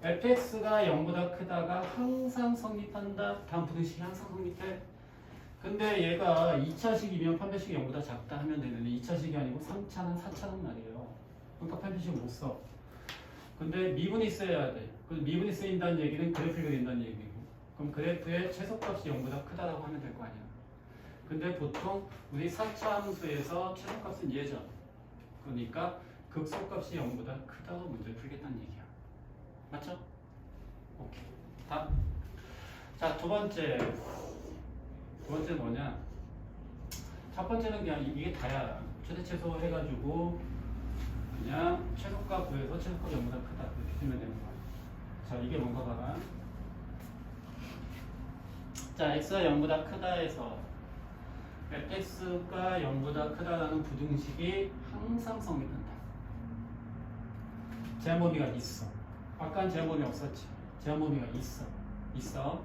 A: fx가 0보다 크다가 항상 성립한다. 다음 부등식이 항상 성립해. 근데 얘가 2차식이면 판별식이 0보다 작다 하면 되는데 2차식이 아니고 3차는 4차는 말이에요. 그러니까 판별식 못 써. 근데 미분이 있어야 돼. 그 미분이 쓰인다는 얘기는 그래프를 그린다는 얘기고. 그럼 그래프의 최소값이 0보다 크다라고 하면 될 거 아니야. 근데 보통 우리 4차 함수에서 최소값은 얘죠. 그러니까 극소값이 0보다 크다고 문제를 풀겠다는 얘기야. 맞죠? 오케이. 다음. 자, 두 번째. 두 번째는 뭐냐? 첫 번째는 그냥 이게 다야. 최대 최소 해가지고 그냥 최소값 구해서 최소값이 0보다 크다. 이렇게 쓰면 되는 거야. 자, 이게 뭔가 봐봐. 자, x가 0보다 크다에서 fx가 0보다 크다라는 부등식이 항상 성립한다. 제한 범위가 있어. 아까는 제한 범위 없었지. 제한 범위가 있어.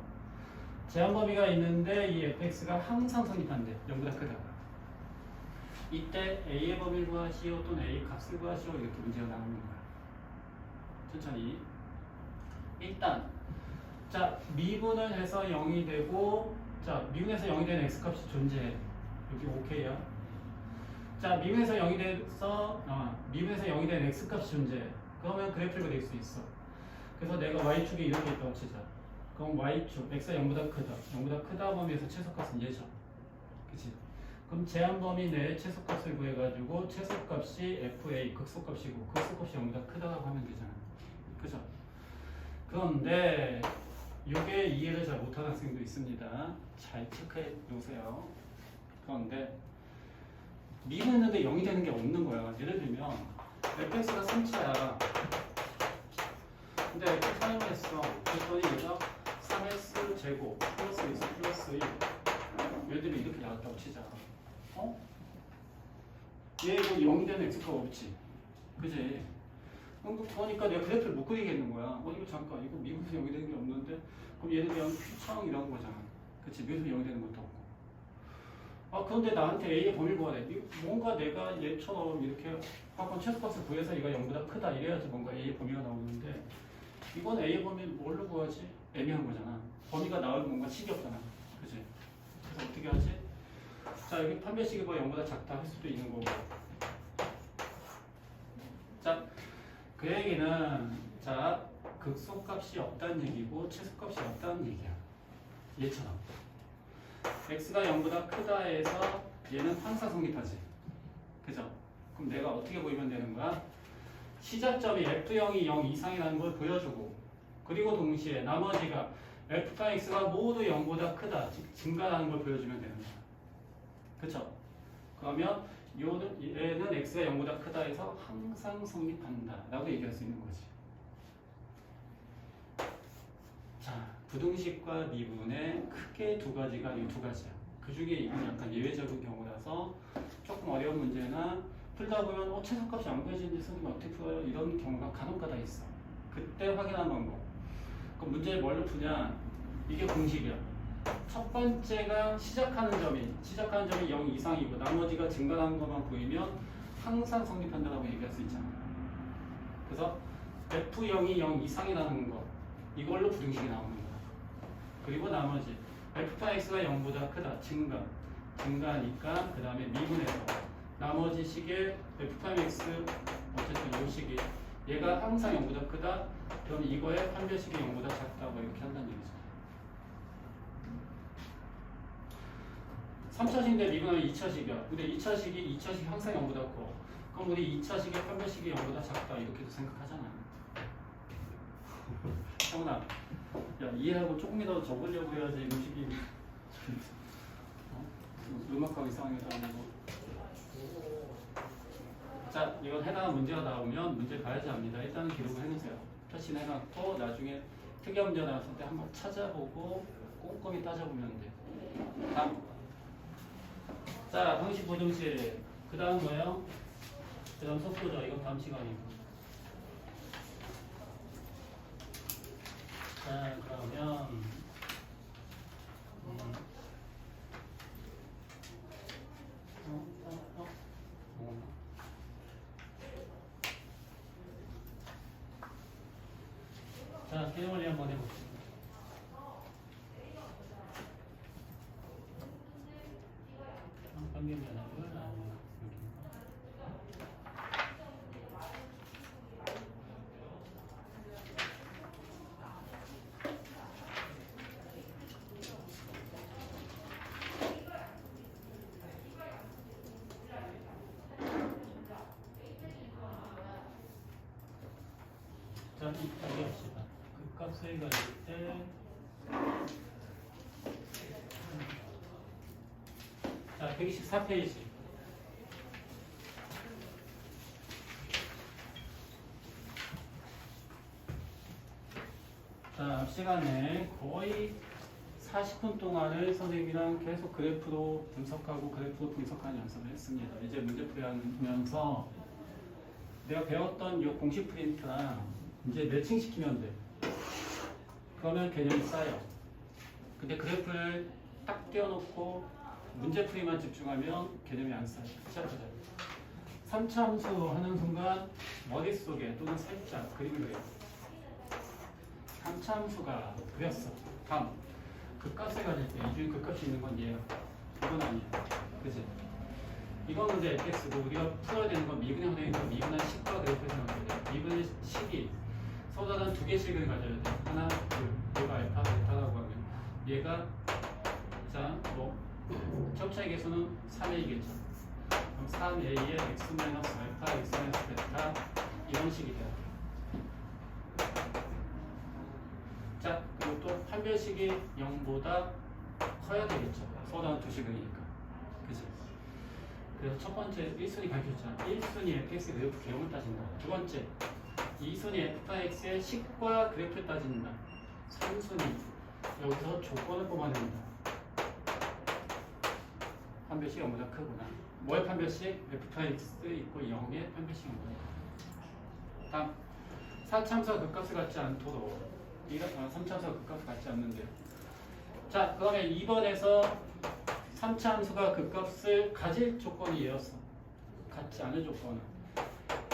A: 제한 범위가 있는데 이 fx가 항상 성립한대. 0보다 크다가. 이때 a의 범위를 구하시오 또는 a 값을 구하시오 이렇게 문제가 나오는 거야. 천천히. 일단 자, 미분을 해서 0이 되고, 자, 미분해서 0이 되는 x값이 존재해. 여기 오케이야. 자, 미분해서 0이 되는 x값이 존재해. 그러면 그래프를 그릴 수 있어. 그래서 내가 y축이 이렇게 있다고 치자. 그럼 y축, x가 0보다 크다. 0보다 크다 범위에서 최소값은 얘죠. 그치? 그럼 제한 범위 내에 최소값을 구해가지고 최소값이 fa, 극소값이고, 극소값이 0보다 크다고 하면 되잖아. 그죠? 그런데 이게 이해를 잘 못하는 학생도 있습니다. 잘 체크해 놓으세요. 그런데 미분했는데 0이 되는 게 없는 거야. 예를 들면 fx가 3차야. 근데 x 3을 했어. 그랬더니 얘가 3x 제곱 플러스 x 플러스 1. 예를 들면 이렇게 나왔다고 치자. 얘 이거 0이 되는 x가 없지. 그지? 그러니까 내가 그래프를 못 그리겠는 거야. 이거 잠깐, 이거 미분에서 0이 되는 게 없는데? 그럼 얘는 그냥 휘청이라는 거잖아. 그치? 미분에서 0이 되는 것도 없고. 그런데 나한테 A의 범위를 구하래. 뭔가 내가 얘처럼 이렇게 한번 최소값을 구해서 얘가 0보다 크다 이래야지 뭔가 A의 범위가 나오는데, 이건 A의 범위를 뭘로 구하지? 애매한 거잖아. 범위가 나올 뭔가 식이 없잖아. 그치? 그래서 어떻게 하지? 자, 여기 판별식이 0보다 작다 할 수도 있는 거고. 자, 그 얘기는 자 극소값이 없다는 얘기고 최소값이 없다는 얘기야. 얘처럼 x가 0보다 크다 해서 얘는 항상 성립하지. 그죠? 그럼 내가 어떻게 보이면 되는 거야? 시작점이 f0이 0 이상이라는 걸 보여주고, 그리고 동시에 나머지가 f'x가 모두 0보다 크다, 즉 증가라는 걸 보여주면 되는 거야. 그쵸? 그러면 얘는 x가 0보다 크다 해서 항상 성립한다 라고 얘기할 수 있는 거지. 자, 부등식과 미분의 크게 두 가지가 이 두 가지야. 그 중에 이건 약간 예외적인 경우라서 조금 어려운 문제나 풀다 보면 최소값이 안 구해지는데 선생님 어떻게 풀어요? 이런 경우가 간혹가다 있어. 그때 확인하는 방법. 그럼 문제를 뭘로 푸냐? 이게 공식이야. 첫 번째가 시작하는 점이 0 이상이고 나머지가 증가하는 것만 보이면 항상 성립한다고 얘기할 수 있잖아. 그래서 f0이 0 이상이라는 거, 이걸로 부등식이 나오는 거야. 그리고 나머지 f'x가 0보다 크다, 증가하니까 그 다음에 미분해서 나머지 식의 f'x 어쨌든 이 식이 얘가 항상 0보다 크다, 그럼 이거의 판별식이 0보다 작다, 뭐 이렇게 한다는 얘기죠. 3차식인데 미분하면 2차식이야. 근데 2차식이 항상 0보다 커. 그럼 우리 2차식의 판별식이 0보다 작다 이렇게도 생각하잖아. 성훈아, 야, 이해하고 조금이라도 적으려고 해야지 음식이 음악하고 이상하게 나오고. 자, 이건 해당하는 문제가 나오면 문제 봐야지 합니다. 일단은 기록을 해놓으세요. 표시는 해놨고 나중에 특이한 문제 나왔을 때 한번 찾아보고 꼼꼼히 따져보면 돼. 다음. 자, 방식 부등식. 그 다음 뭐예요? 그 다음 속도죠. 이건 다음 시간이고. 자, 그러면 자, 개념원리 한번 해봅시다. 평균면역을 일단 이렇게 합시다. 극값을 가질 때 자, 124페이지. 자, 시간에 거의 40분 동안을 선생님이랑 계속 그래프로 분석하고 그래프로 분석하는 연습을 했습니다. 이제 문제 풀이하면서 내가 배웠던 이 공식 프린트랑 이제 매칭시키면 돼. 그러면 개념이 쌓여. 근데 그래프를 딱 띄워놓고 문제 풀이만 집중하면 개념이 안 쌓여. 시작하자. 3차 함수 하는 순간 머릿속에 또는 살짝 그림을 그려. 3차 함수가 그렸어. 다음. 극값을 가질 때 이 중에 극값이 있는 건 얘야. 이건 아니야. 그치? 이거는 이제 fx고 우리가 풀어야 되는 건 미분의 혼행이니까 미분한 식과 그래프를 생각해야 돼. 미분의 식이 서로 한 두 개씩을 가져야 돼. 하나, 둘. 얘가 알파, 베타라고 하면 얘가 자, 뭐 접차의 개수는 3a겠죠. 그럼 3a의 x 마이너스 알파, x 마이너스 베타 이런 식이 돼요. 자, 그리고 또 판별식이 0보다 커야 되겠죠. 서로 한 두 식이니까. 그치? 그래서 첫 번째 1순위 가르쳤잖아. 1순위 fx 그래프 개형을 따진다. 두 번째 2순위 fx의 식과 그래프를 따진다. 3순위 여기서 조건을 뽑아낸다. 판별식이 0보다 크구나. 뭐의 판별식? fx 있고 0의 판별식이 0보다. 다음 4참수가 극값을 갖지 않도록 3차함수가 극값을 갖지 않는데. 자, 그러면 2번에서 3차 함수가 극값을 가질 조건이 얘였어. 갖지 않을 조건은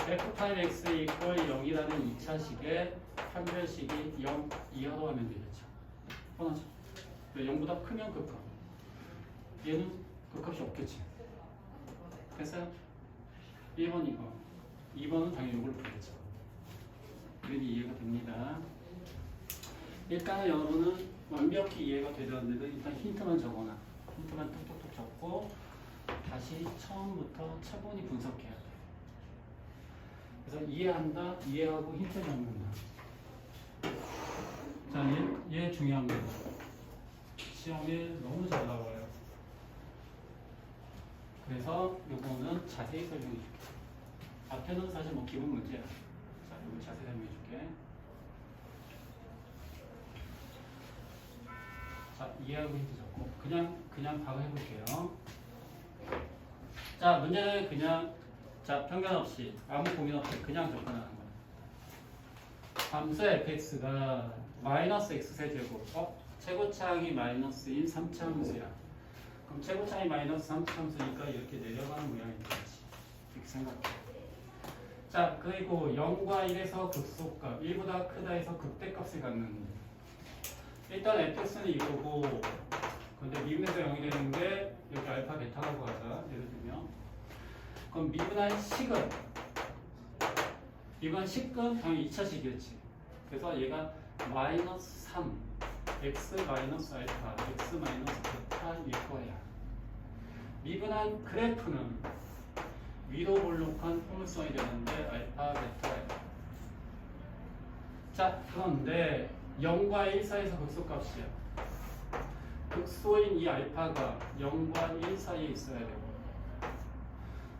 A: f'(x) 이퀄 0이라는 2차식의 판별식이 0 이하로 하면 되겠죠. 뻔하죠. 0보다 크면 극값. 얘는 극값이 없겠지. 됐어요? 1번 이거. 2번은 당연히 이걸로 풀겠죠. 그래도 이해가 됩니다. 일단은 여러분은 완벽히 이해가 되려는데도 일단 힌트만 적어놔. 힌트만 톡톡톡 적고 다시 처음부터 차분히 분석해야 돼. 그래서 이해한다, 이해하고 힌트 적는다. 자, 얘 중요합니다. 시험에 너무 잘 나와요. 그래서 요거는 자세히 설명해 줄게. 앞에는 사실 뭐 기본 문제야. 자, 이거 자세히 설명해 줄게. 자, 이해하고 힌트 적고 그냥 바로 해볼게요. 자, 문제는 그냥 자 편견 없이 아무 고민 없이 그냥 접근하는 거예요. 함수 fx가 마이너스 x세제곱 최고차항이 마이너스인 3차 함수야. 그럼 최고차항이 마이너스 3차 함수니까 이렇게 내려가는 모양이 되겠지. 이렇게 생각해. 자, 그리고 0과 1에서 극소값 1보다 크다 해서 극대값을 갖는 일단 fx는 이거고 근데 미분에서 0이 되는 게 여기 알파 베타라고 하자. 예를 들면 그럼 미분한 식은 당연히 2차식이었지. 그래서 얘가 마이너스 3 x 마이너스 알파 x 마이너스 베타일 거야. 미분한 그래프는 위로 볼록한 포물선이 되는데 알파 베타야. 자, 그런데 0과 1 사이에서 극소값이야. 극소인 이 알파가 0과 1 사이에 있어야 되고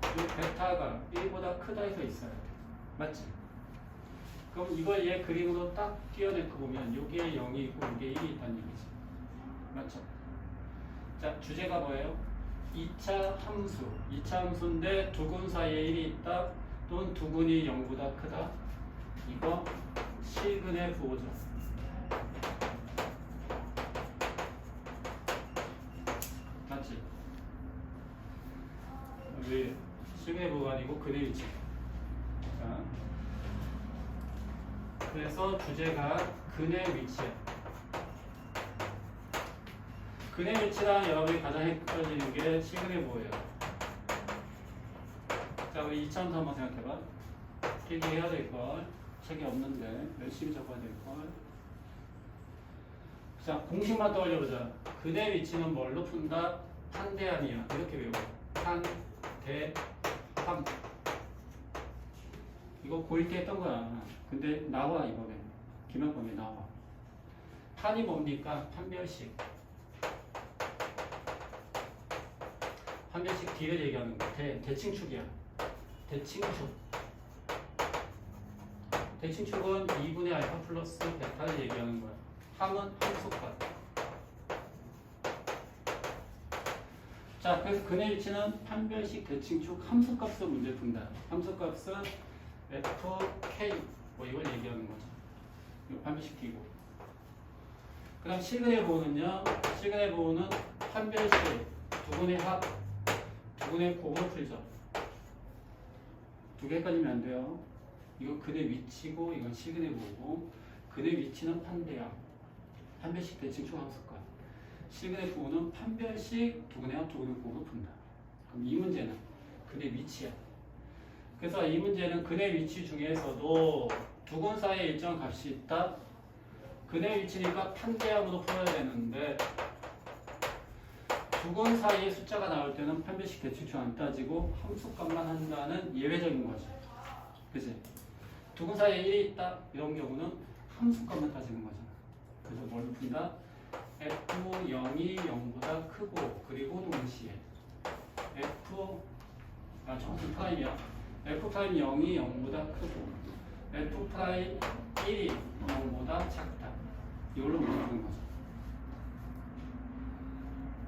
A: 이 베타가 1보다 크다 해서 있어야 돼. 맞지? 그럼 이걸 얘 그림으로 딱 띄어내고 보면 여기에 0이 있고 여기에 1이 있다는 얘기지. 맞죠? 자, 주제가 뭐예요? 2차 함수. 2차 함수인데 두 군 사이에 1이 있다 또는 두 군이 0보다 크다. 이거 실근의 부호죠. 맞지? 왜? 실근의 부호가 아니고 근의 위치. 자, 그래서 주제가 근의 위치야. 근의 위치랑 여러분이 가장 헷갈리는 게 실근의 부호예요. 자, 우리 2차함수 한번 생각해봐. 필기해야 될걸. 책이 없는데 열심히 적어야 될걸. 자, 공식만 떠올려보자. 근의 위치는 뭘로 푼다? 판대함이야. 이렇게 외워. 판대함. 이거 고1 때 했던 거야. 근데 나와 이번에 기말범위 나와. 판이 뭡니까? 판별식. 판별식 D를 얘기하는 거. 대칭축이야. 대칭축. 대칭축은 2분의 알파 플러스 베타를 얘기하는 거야. 함은 함수값. 자, 그래서 근의 위치는 판별식 대칭축 함수값으로 문제 푼다. 함수값은 fk 뭐 이걸 얘기하는 거죠. 이거 판별식 D고. 그 다음 시그널 보호는요. 시그널 보호는 판별식 두분의 합, 두분의 곱으로 풀죠. 두 개 헷갈리면 안 돼요. 이거 근의 위치고 이건 시그널 보호고 근의 위치는 판대야. 판별식 대칭축 함수값. 시그널 보호는 판별식 두분의 합, 두분의 곱으로 푼다. 그럼 이 문제는 근의 위치야. 그래서 이 문제는 근의 위치 중에서도 두근 사이에 일정 값이 있다. 근의 위치니까 판대함으로 풀어야 되는데 두근 사이에 숫자가 나올 때는 판별식 대칭축 안 따지고 함수값만 한다는 예외적인 거지. 그치? 두근 사이에 1이 있다. 이런 경우는 함수값만 따지는 거잖아. 그래서 뭘 푼다? F0이 0보다 크고 그리고 동시에 정확히 프라임이야. F'0이 0보다 크고 F'1이 0보다 작다. 이걸로 문제 푸는 거죠.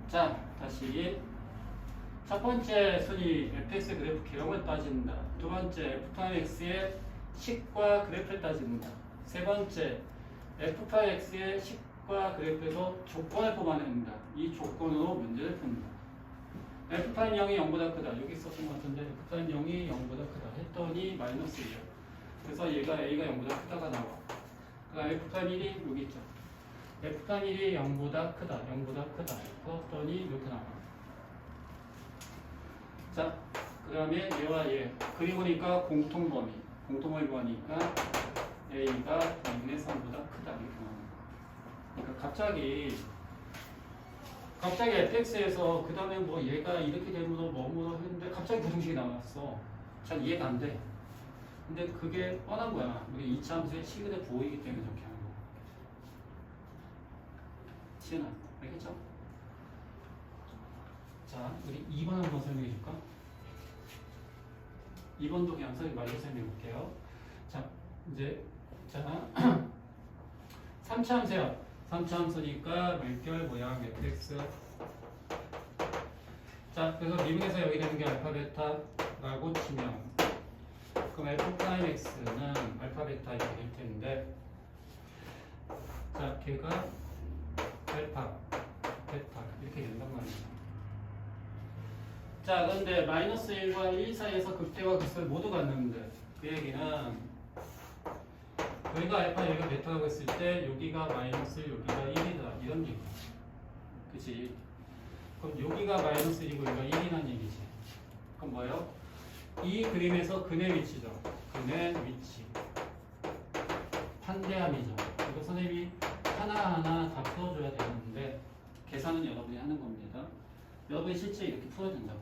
A: 자, 다시 첫 번째 순위 fx 그래프 개형을 따진다. 두 번째 f'x의 식과 그래프를 따진다. 세 번째 f'x의 식과 그래프에서 조건을 뽑아낸다. 이 조건으로 문제를 푼다. f'0이 0보다 크다. 여기 썼던 것 같은데 f'0이 0보다 크다 했더니 마이너스 1이야. 그래서 얘가 a가 0보다 크다가 나와. 그러니까 f'1이 여기 있죠. f'1이 0보다 크다. 0보다 크다. 풀었더니 이렇게 나와. 자, 그 다음에 얘와 얘 그리고니까 공통범위 구하니까 a가 2분의 3보다 크다. 이렇게 나오는 거야. 그러니까 갑자기 fx에서 그 다음에 뭐 얘가 이렇게 되므로 뭐뭐 했는데 갑자기 부등식이 나왔어. 잘 이해가 안 돼. 근데 그게 뻔한 거야. 우리 2차 함수의 시그널 부호이기 때문에 저렇게 하는 거. 시은아, 알겠죠? 자, 우리 2번 한번 설명해 줄까? 2번도 그냥 말로 설명해 볼게요. 자, 이제 3차 함수야. 3차 함수니까 물결 모양 fx. 자, 그래서 미분에서 여기 되는 게 알파 베타라고 치면 그럼 f'x는 알파 베타 이렇게 될 텐데 자, 걔가 알파 베타 이렇게 된단 말이죠. 자, 그런데 마이너스 1과 1 사이에서 극대와 극소를 모두 갖는데 그 얘기는 여기가 알파 여기가 베타라고 했을 때 여기가 마이너스 1 여기가 1이다 이런 얘기야. 그치? 그럼 여기가 마이너스 1이고 여기가 1이란 얘기지. 그럼 뭐예요? 이 그림에서 근의 위치죠. 근의 위치 판대함이죠. 이거 선생님이 하나하나 다 풀어줘야 되는데 계산은 여러분이 하는 겁니다. 여러분이 실제 이렇게 풀어야 된다고.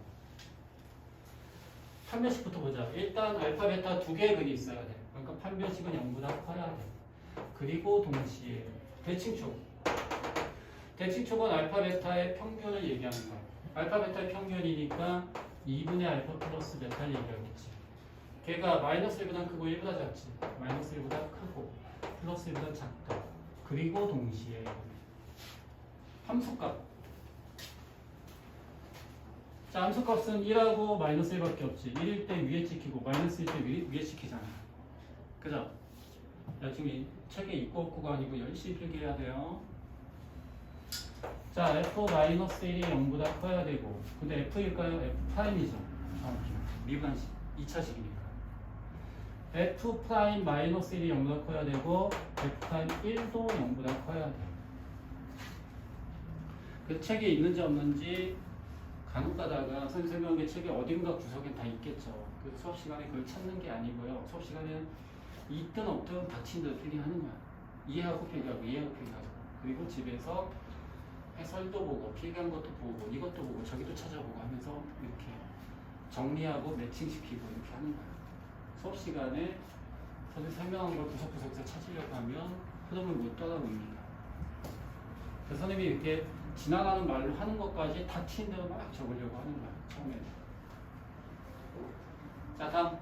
A: 판별식부터 보자. 일단 알파 베타 두 개의 근이 있어야 돼. 그러니까 판별식은 0보다 커야 돼. 그리고 동시에 대칭축. 대칭축은 알파 베타의 평균을 얘기하는 거야. 알파 베타의 평균이니까 2분의 알파 플러스 베타를 얘기하겠지. 걔가 마이너스 1보다 크고 1보다 작지. 마이너스 1보다 크고 플러스 1보다 작다. 그리고 동시에 함수값. 자, 함수값은 1하고 마이너스 1밖에 없지. 1일 때 위에 찍히고 마이너스 1일 때 위에 찍히잖아. 그죠? 야, 지금 이 책에 있고 없고가 아니고 열심히 필기해야 돼요. 자, f-1이 0보다 커야 되고 근데 f일까요? f'이죠. 정확히 미분한식 2차식이니까 f'-1이 0보다 커야 되고 f'1도 0보다 커야 돼. 그 책에 있는지 없는지 간혹 가다가 선생님 설명한 게 책에 어딘가 구석에 다 있겠죠. 그 수업 시간에 그걸 찾는 게 아니고요. 수업 시간에는 있든 없든 닥친 대로 필기하는 거야. 이해하고 필기하고 이해하고 필기하고 그리고 집에서 해설도 보고 필기한 것도 보고 이것도 보고 저기도 찾아보고 하면서 이렇게 정리하고 매칭시키고 이렇게 하는 거야. 수업 시간에 선생님 설명한 걸 구석구석에서 찾으려고 하면 흐름을 못 따라갑니다. 그래서 선생님이 이렇게 지나가는 말로 하는 것까지 다 튀는 대로 막 적으려고 하는 거예요. 처음에는. 자, 다음.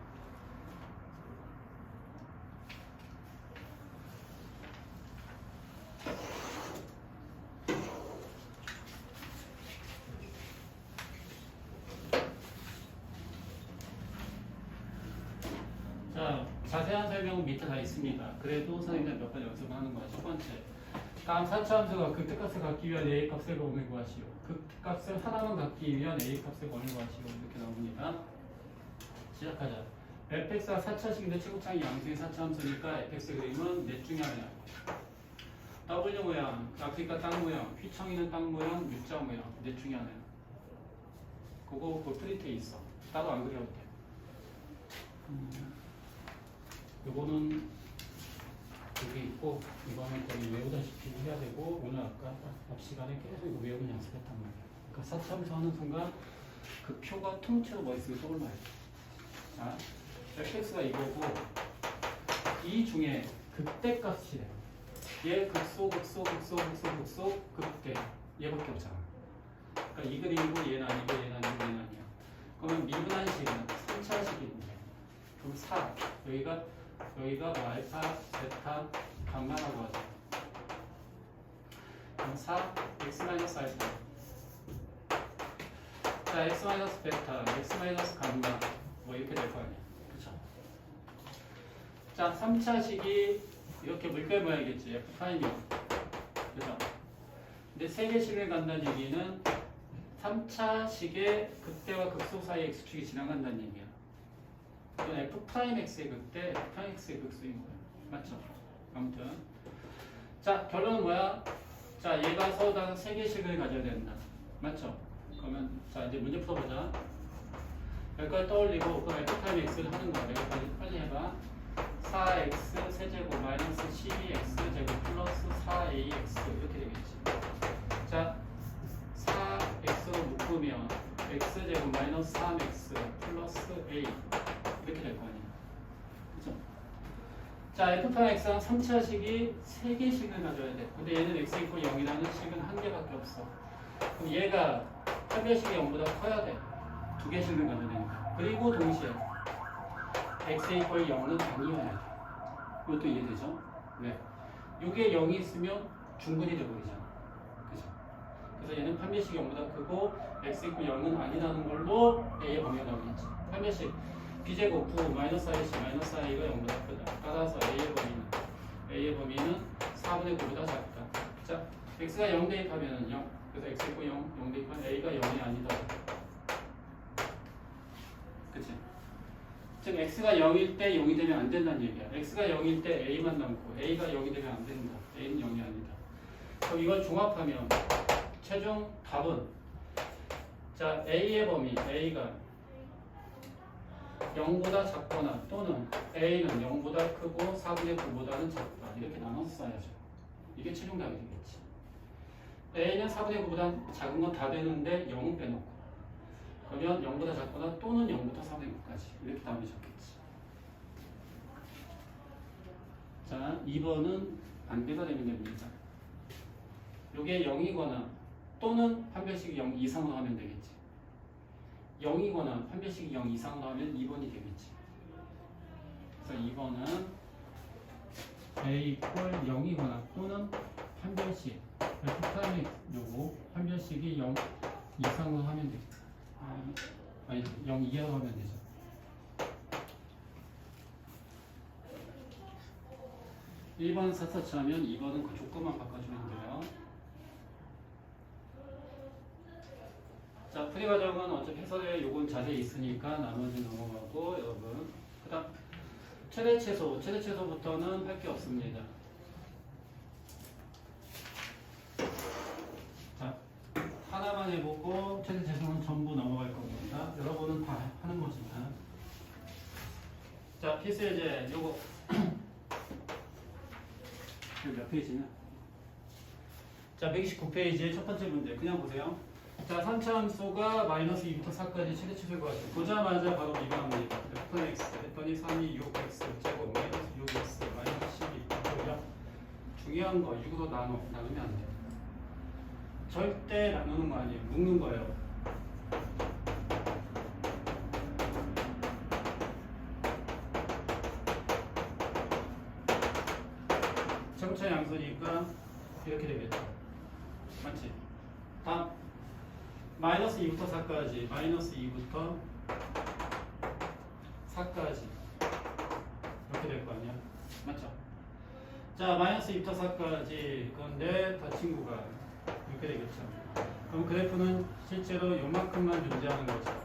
A: 자, 자세한 설명은 밑에 다 있습니다. 그래도 선생님들 몇 번 연습하는 거야. 첫 번째. 다음 4차 함수가 극대값을 갖기 위한 A 값을 오늘 구하시오. 극값을 하나만 갖기 위한 A 값을 오늘 구하시오. 이렇게 나옵니다. 시작하자. fx가 4차식인데 최고창이 양수의 4차 함수니까 fx 그림은 넷 중에 하나야. W 모양, 아프리카 땅 모양, 휘청이는 땅 모양, U자 모양 넷 중에 하나야. 그거 그 프린트에 있어. 따로 안 그려도 돼. 요거는 여기 있고 이거는 거의 외우다시피 해야 되고 오늘 아까 앞 시간에 계속 이거 외우는 연습했단 말이야. 그러니까 4차 함수 하는 순간 그 표가 통째로 머릿속에 떠올라야 돼. 자, fx가 이거고 이 중에 극대값이래. 얘 극소 극대 얘밖에 없잖아. 그러니까 이 그림이고 얘는 아니고 얘는 아니고 얘는 아니야. 그러면 미분한 식은 3차식인데 그럼 4 여기가 알파, 베타, 감마라고 하죠. 그럼 4 x 마이너스 알파. 자, x 마이너스 베타, x 마이너스 감마 뭐 이렇게 될 거 아니야. 그쵸? 자, 3차식이 이렇게 물결 모양이겠지. F'이요. 그죠? 근데 세 개씩을 간다는 얘기는 3차식의 극대와 극소 사이의 x축이 지나간다는 얘기야. 이건 F'X의 극대, F'X의 극소인 거예요. 맞죠? 아무튼. 자, 결론은 뭐야? 자, 얘가 서로 세 개씩을 가져야 된다. 맞죠? 그러면, 자, 이제 문제 풀어보자. 여기까지 떠올리고, 그럼 F'X를 하는 거야. 내가 빨리 해봐. 4x 세제곱 마이너스 12x 제곱 플러스 4ax 이렇게 되겠지. 자, 4x로 묶으면 x제곱 마이너스 3x 플러스 a 이렇게 될 거 아니야. 그죠? 자, F'X랑 3차식이 3개씩을 가져야 돼. 근데 얘는 x 이퀄 0이라는 식은 1개밖에 없어. 그럼 얘가 한 개씩이 0보다 커야 돼. 2개씩을 가져야 되니까. 그리고 동시에 x 이퀄 0은 아니어야 돼. 이것도 이해되죠? 네. 이게 0이 있으면 중근이 돼버리잖아. 그죠? 그래서 얘는 판별식이 0보다 크고 x 이퀄 0은 아니라는 걸로 a의 범위가 나오겠지. 판별식 b제곱 9 마이너스 ic 마이너스 i가 0보다 크다. 따라서 a의 범위는 4분의 9보다 작다. 자, x가 0 대입하면 0. 그래서 x 이퀄 0 대입하면 a가 0이 아니다. 그치? 즉 x가 0일 때 0이 되면 안 된다는 얘기야. x가 0일 때 a만 남고 a가 0이 되면 안 된다. a는 0이 아니다. 그럼 이걸 종합하면 최종 답은 자, a의 범위 a가 0보다 작거나 또는 a는 0보다 크고 4분의 9보다는 작다. 이렇게 나눠서 써야죠. 이게 최종 답이 되겠지. a는 4분의 9보다 작은 건 다 되는데 0은 빼놓고 그러면 0보다 작거나 또는 0부터 4분의 9까지 이렇게 답이 적겠지. 자, 2번은 반대가 되면 됩니다. 요게 0이거나 또는 판별식이 0 이상으로 하면 되겠지. 0이거나 판별식이 0 이상으로 하면 2번이 되겠지. 그래서 2번은 a 이퀄 0이거나 또는 판별식 F'의 요거 판별식이 0 이상으로 하면 되겠지. 아니 0 이하로 하면 되죠. (1번) 사사치 하면 2번은 그 조건만 바꿔주면 돼요. 자, 풀이 과정은 어차피 해설에 요건 자세히 있으니까 나머지 넘어가고 여러분 그 다음 최대 최소부터는 할 게 없습니다. 자, 하나만 해보고 최대 최소는 전부 넘어갈 겁니다. 여러분은 다 하는 거지만 자, 필수예제 요거 몇 페이지냐? 자, 129페이지의 첫 번째 문제 그냥 보세요. 자, 3차 함수가 마이너스 2부터 4까지 최대치수일 것 같아요. 보자마자 바로 이거 합니다. F는 x 했더니 3이 6x 제곱 마이너스 6x 마이너스 12. 뭐야? 중요한 거 6으로 나누면 안 돼. 절대 나누는 거 아니에요. 묶는 거예요. 점차 양수니까 이렇게 되겠죠. 맞지? 다음 마이너스 2부터 4까지 마이너스 2부터 4까지 이렇게 될 거 아니야? 맞죠? 자, 마이너스 2부터 4까지 그런데 더 친구가 이렇게 되겠죠. 그럼 그래프는 실제로 요만큼만 존재하는 거죠.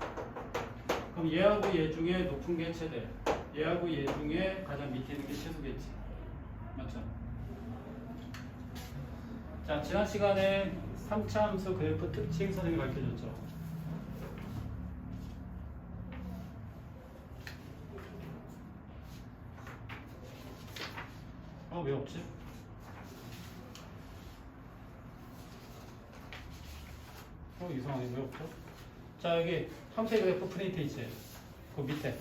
A: 그럼 얘하고 얘 중에 높은 게 최대, 얘하고 얘 중에 가장 밑에 있는 게 최소겠지. 맞죠? 자, 지난 시간에 3차 함수 그래프 특징 선생님이 밝혀줬죠. 왜 없지? 이상하네. 왜 없죠? 자, 여기 함수의 그래프 프린트 있지? 그 밑에.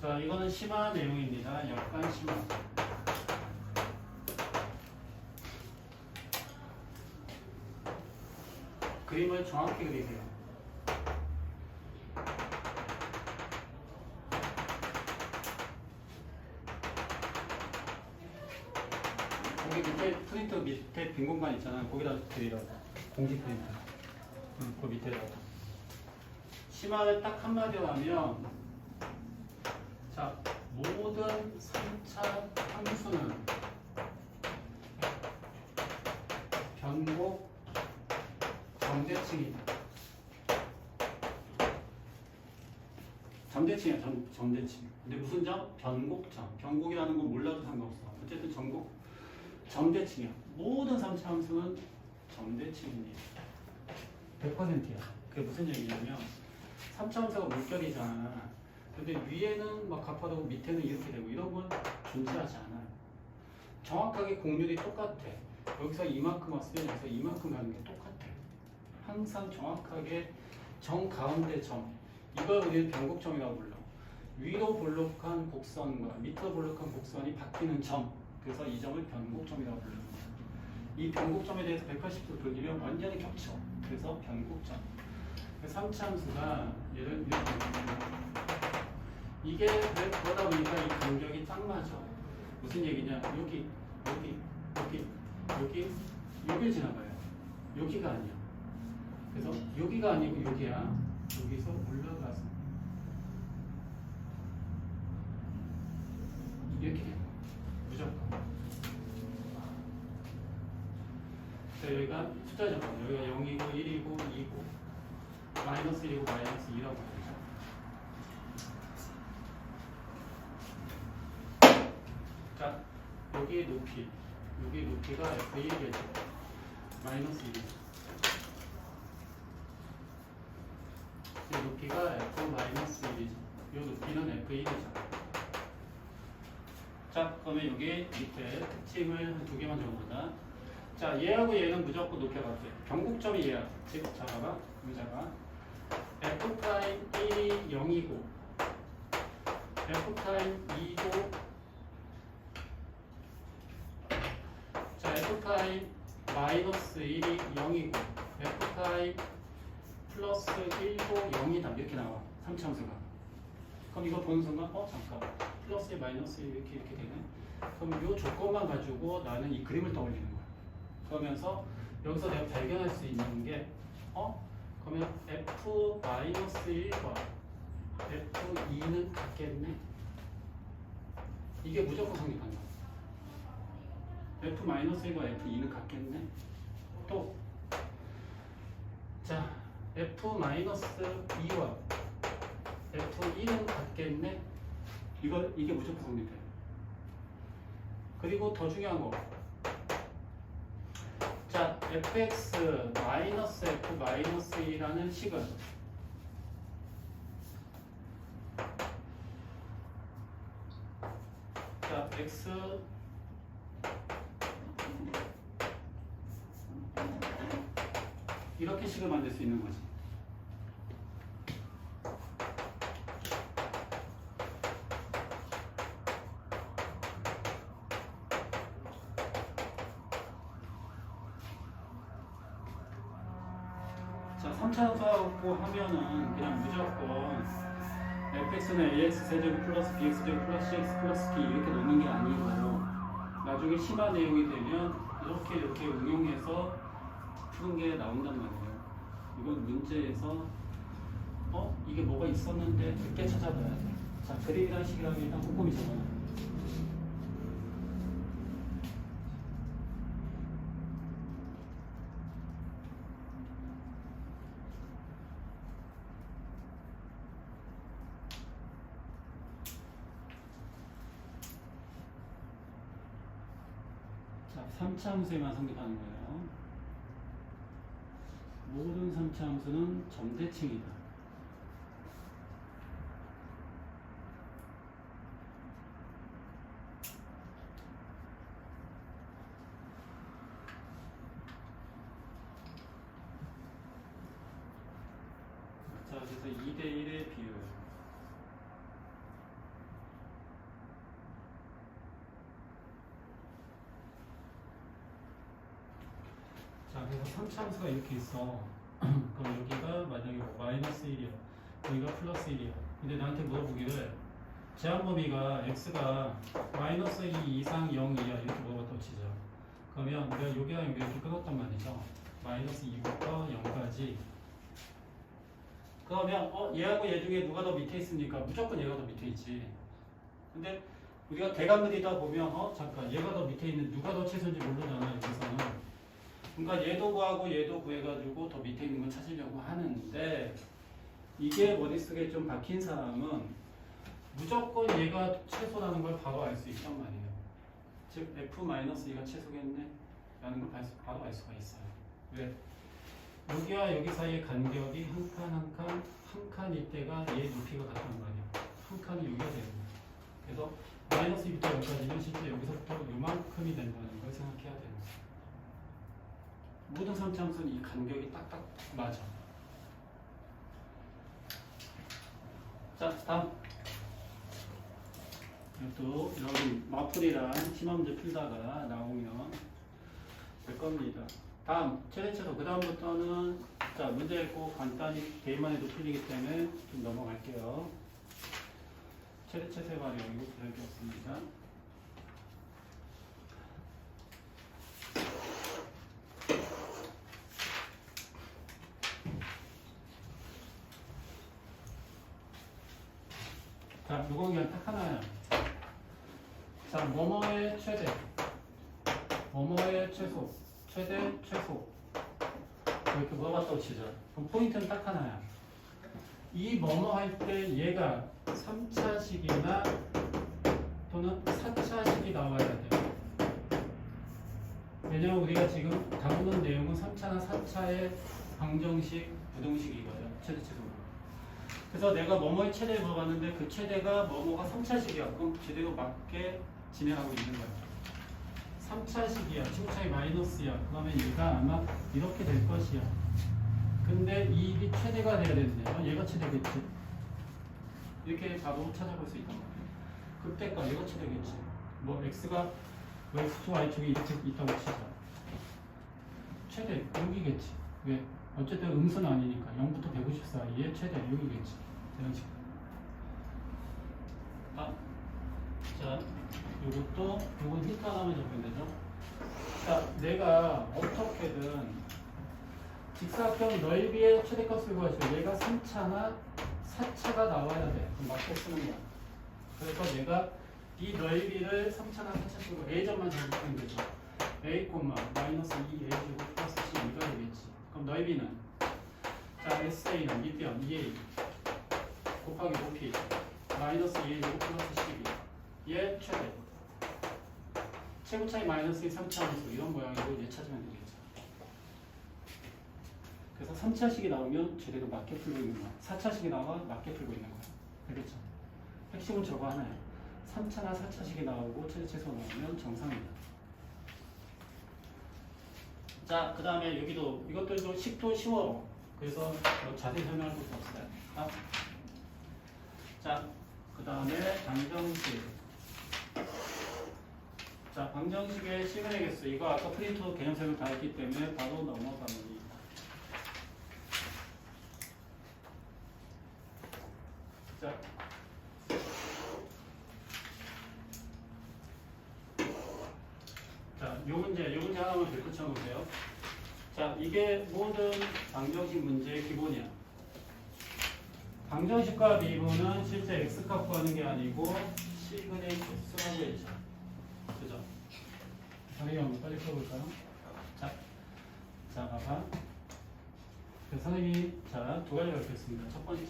A: 자, 이거는 심화 내용입니다. 약간 심화. 그림을 정확히 그리세요. 여기 밑에 프린터 밑에 빈 공간 있잖아. 거기다 그리라고. 공지 프린터. 그 밑에다가. 심화를 딱 한마디로 하면, 자, 모든 3차 함수는 변곡 점대칭이다. 점대칭이야, 점대칭. 근데 무슨 점? 변곡점. 변곡이라는 건 몰라도 상관없어. 어쨌든 점대칭이야. 모든 3차 함수는 점대칭입니다. 100%야. 그게 무슨 얘기냐면 3차 함수가 물결이잖아. 근데 위에는 막 가파르고 밑에는 이렇게 되고 이런 건 존재하지 않아요. 정확하게 곡률이 똑같아. 여기서 이만큼 왔으면 여기서 이만큼 가는 게 똑같아. 항상 정확하게 정 가운데 점, 이걸 우리는 변곡점이라고 불러. 위로 볼록한 곡선과 밑으로 볼록한 곡선이 바뀌는 점, 그래서 이 점을 변곡점이라고 부릅니다. 이 변곡점에 대해서 180도 돌리면 완전히 겹쳐. 그래서 변곡점. 3차 함수가 얘를 이렇게 이게 그러다 보니까 이 간격이 딱 맞아. 무슨 얘기냐? 여길 지나가요. 여기가 아니야. 그래서 여기가 아니고 여기야. 여기서 올라가서 이렇게 돼요. 무조건. 자, 여기가 숫자 잡아요. 여기가 0이고 1이고 2고 마이너스 1이고 마이너스 2라고 하죠. 자, 여기 높이가 F1이겠죠. 마이너스 1이죠. 이 높이가 F-1이죠. 이 높이는 F1이죠. 자, 그러면 여기 밑에 특징을 한 2개만 적어보자. 자, 얘하고 얘는 무조건 높여갈게. 변곡점이 얘야. 즉, 잡아봐. 의자가. F'1이 0이고, F'2고, 자, F'-1이 0이고, F' 플러스 1고 0이다. 이렇게 나와. 3차 함수가. 그럼 이거 보는 순간, 잠깐. 플러스 마이너스 이렇게 되네. 그럼 이 조건만 가지고 나는 이 그림을 떠올리는 거야. 그러면서 여기서 내가 발견할 수 있는 게, 그러면 F-1과 F2는 같겠네. 이게 무조건 성립한다. F-1과 F2는 같겠네. 또, 자, F-2와 F1은 같겠네. 이게 무조건 성립해. 그리고 더 중요한 거. 자, fx 마이너스 f 마이너스 2라는 식은 자 x 이렇게 식을 만들 수 있는 거지. 자, 3차원수하고 하면은 그냥 무조건 fx는 ax 세제곱 플러스 bx 제곱 플러스 cx 플러스 b 이렇게 놓는 게 아니고 나중에 심화 내용이 되면 이렇게 응용해서 푸는 게 나온단 말이에요. 이건 문제에서 이게 뭐가 있었는데 늦게 찾아봐야 돼. 자, 그림이란 식이라고 일단 꼼꼼히 적어놔. 자, 3차 함수에만 성립하는 거예요. 모든 3차 함수는 점대칭이다. 자, 그래서 2대1의 비율. 자, 그래서 3차 함수가 이렇게 있어. 그럼 여기가 만약에 뭐 마이너스 1이야. 여기가 플러스 1이야. 근데 나한테 물어보기를 제한 범위가 x가 마이너스 2 이상 0 이하 이렇게 물어봤다고 치자. 그러면 내가 여기랑 여기 이렇게 끊었단 말이죠. 마이너스 2부터 0까지. 그러면 얘하고 얘 중에 누가 더 밑에 있습니까? 무조건 얘가 더 밑에 있지. 근데 우리가 대각 그리다 보면 잠깐 얘가 더 밑에 있는 누가 더 최소인지 모르잖아 여기서는. 그러니까 얘도 구하고 얘도 구해가지고 더 밑에 있는 거 찾으려고 하는데 이게 머릿속에 좀 박힌 사람은 무조건 얘가 최소라는 걸 바로 알 수 있단 말이에요. 즉 f-2가 최소겠네 라는 걸 바로 알 수가 있어요. 왜? 여기와 여기 사이의 간격이 한 칸 이때가 얘 높이가 같단 말이에요. 한 칸이 여기가 되는 거예요. 그래서 마이너스 2부터 0까지는 실제 여기서부터 요만큼이 된다는 걸 생각해야 되는 거예요. 모든 3차 함수는 이 간격이 딱딱 맞아. 자, 다음. 이것도 여러분 마플이랑 시험지 풀다가 나오면 될 겁니다. 다음, 최대치도 그 다음부터는 자 문제 읽고 간단히 개인만 해도 풀리기 때문에 좀 넘어갈게요. 최대치 세 발이 이거 기다렸습니다. 자, 요거 그냥 딱 하나야. 자, 뭐뭐의 최대, 뭐뭐의 최소, 최대, 최소 이렇게 물어봤다고 치자. 그럼 포인트는 딱 하나야. 이 뭐뭐 할 때 얘가 3차식이나 또는 4차식이 나와야 돼. 왜냐면 우리가 지금 다루는 내용은 3차나 4차의 방정식, 부등식이거든. 최대, 최소. 그래서 내가 뭐뭐의 최대를 물어봤는데 그 최대가 뭐뭐가 3차식이야. 그럼 제대로 맞게 진행하고 있는 거야. 3차식이야. 친구차이 마이너스야. 그러면 얘가 아마 이렇게 될 것이야. 근데 이익이 최대가 돼야 되는데 얘가 최대겠지. 이렇게 바로 찾아볼 수 있단 말이야. 그때가 얘가 최대겠지. 뭐 x가 뭐 x2, y축이 이렇게 있다고 치자. 최대 여기겠지. 왜? 어쨌든 음수는 아니니까 0부터 150 사이에 최대 여기겠지. 이런 식으로. 자, 요건 힌트 하나만 적으면 되죠. 자, 내가 어떻게든 직사각형 넓이의 최대값을 구하시면 얘가 3차나 4차가 나와야 돼. 그럼 맞게 쓰는 거야. 그래서 내가 이 넓이를 3차나 4차식으로 A점만 잡으면 되죠. A, 마이너스 2A 제곱 플러스 C2가 되겠지. 그럼 넓이는 자, SA는 밑변 2A 곱하기 높이 마이너스 2A 제곱 플러스 12 얘 최대 최고 차이 마이너스 2 3차 함수 이런 모양으로 이제 찾으면 되겠죠. 그래서 3차식이 나오면 제대로 맞게 풀고 있는 거야. 4차식이 나와 맞게 풀고 있는 거야. 알겠죠? 핵심은 저거 하나야. 3차나 4차식이 나오고 최대체수 나오면 정상이다. 자, 그 다음에 여기도 이것들도 식도 쉬워. 그래서 자세히 설명할 것도 없어요. 자, 그 다음에 방정식. 자, 방정식의 시그널 개수. 이거 아까 프린트 개념 설명 다 했기 때문에 바로 넘어갑니다. 자, 요 문제 하나만 덧붙여 놓으세요. 자, 이게 모든 방정식 문제의 기본이야. 방정식과 미분은 실제 x 값 구하는 게 아니고 시그널 개수라고 했죠. 그죠? 선생님 한번 빨리 풀어볼까요? 자, 봐봐. 선생님이 두 가지 가르쳤습니다. 첫 번째.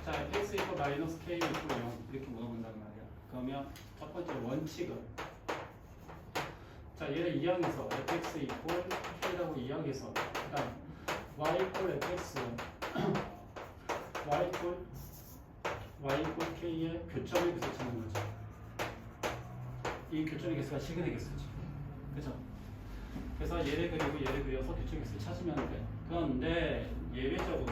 A: 자, fx 이퀄 마이너스 k 이퀄 0 이렇게 물어본단 말이야. 그러면 첫 번째 원칙은 자, 얘를 이항해서 fx 이퀄 k라고 이항해서 그다음 y 이퀄 fx y 이퀄 k의 교점의 개수 찾는 거죠. 이 교점의 개수가 시그널 개수지. 그죠? 그래서 얘를 그리고 얘를 그려서 교점의 개수를 찾으면 돼. 그런데 예외적으로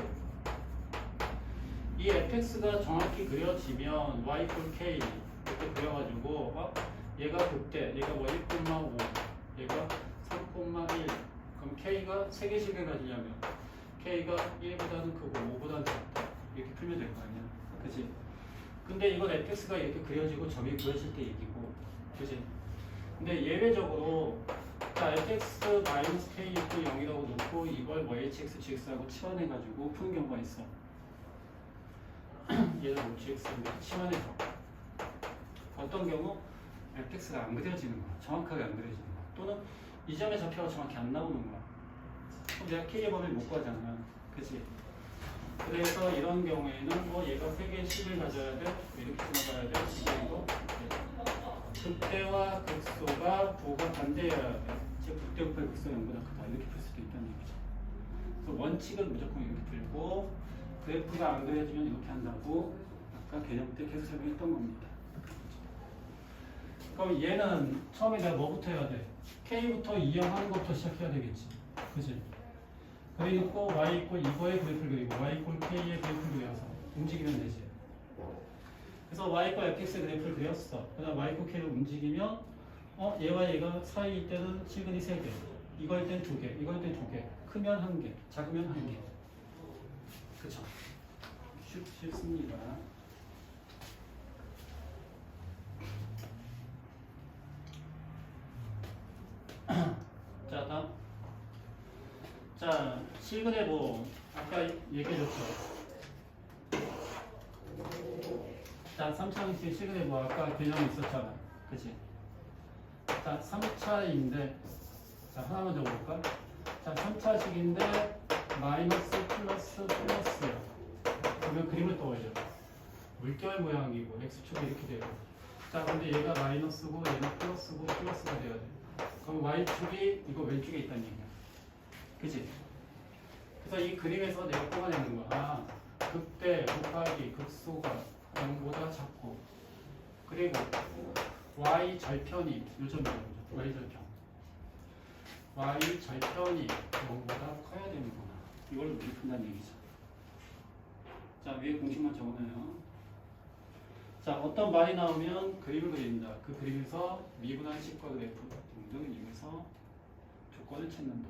A: 이 fx가 정확히 그려지면 y 이퀄 k 이렇게 그려가지고 얘가 극대, 얘가 뭐 1,5, 얘가 3,1. 그럼 k가 3개씩을 가지려면 k가 1보다는 크고 5보다는 작다. 이렇게 풀면 될 거 아니야. 그치? 근데 이건 fx가 이렇게 그려지고 점이 그려질 때 얘기고. 그치? 근데 예외적으로 자, fx-k 이퀄 0이라고 놓고 이걸 뭐 hx, gx하고 치환해가지고 푸는 경우가 있어. 얘를 뭐 gx로 치환해서. 어떤 경우? fx가 안 그려지는 거야. 정확하게 안 그려지는 거야. 또는 이 점의 좌표가 정확히 안 나오는 거야. 그럼 내가 k의 범위를 못 구하잖아. 그치? 그래서 이런 경우에는 뭐 얘가 3개의 식을 가져야 돼. 이렇게 지나가야 돼. 그리고 극대와 극소가 부호가 반대여야 돼. 즉 극대 곱하기 극소가 0보다 크다. 이렇게 풀 수도 있다는 얘기죠. 그래서 원칙은 무조건 이렇게 풀고 그래프가 안 그려지면 이렇게 한다고 아까 개념 때 계속 설명했던 겁니다. 그럼 얘는 처음에 내가 뭐부터 해야 돼? K부터 이항하는 것부터 시작해야 되겠지. 그치? 그리고 Y 이퀄 이거의 그래프를 그리고 Y 이퀄 K의 그래프를 그려서 움직이면 되지. 그래서 Y 이퀄 fx의 그래프를 그렸어. 그 다음 Y 이퀄 K를 움직이면 얘와 얘가 사이일 때는 시그널이 3개, 이거일 땐 2개, 이거일 땐 2개, 크면 1개, 작으면 1개. 그쵸? 쉽습니다. 자, 다음. 자, 시그널 뭐 아까 얘기해줬죠. 자, 3차식 시그널 뭐 아까 개념이 있었잖아. 그치? 자, 3차인데 자, 하나만 적어볼까? 자, 3차식인데 마이너스 플러스야. 그러면 그림을 떠올려. 물결 모양이고 x축이 이렇게 돼요. 자, 근데 얘가 마이너스고 얘는 플러스고 플러스가 돼야 돼. 그럼 y축이 이거 왼쪽에 있다는 얘기야. 그치? 그래서 이 그림에서 내가 뽑아내는 거야. 극대 곱하기 극소가 0보다 작고, 그리고 y 절편이 요점이죠. y 절편. y 절편이 0보다 커야 되는구나. 이걸 우리 푼다는 얘기죠. 자, 위에 공식만 적어놔요. 자, 어떤 말이 나오면 그림을 그린다. 그 그림에서 미분한 식과 그래프 등등 이용해서 조건을 찾는다.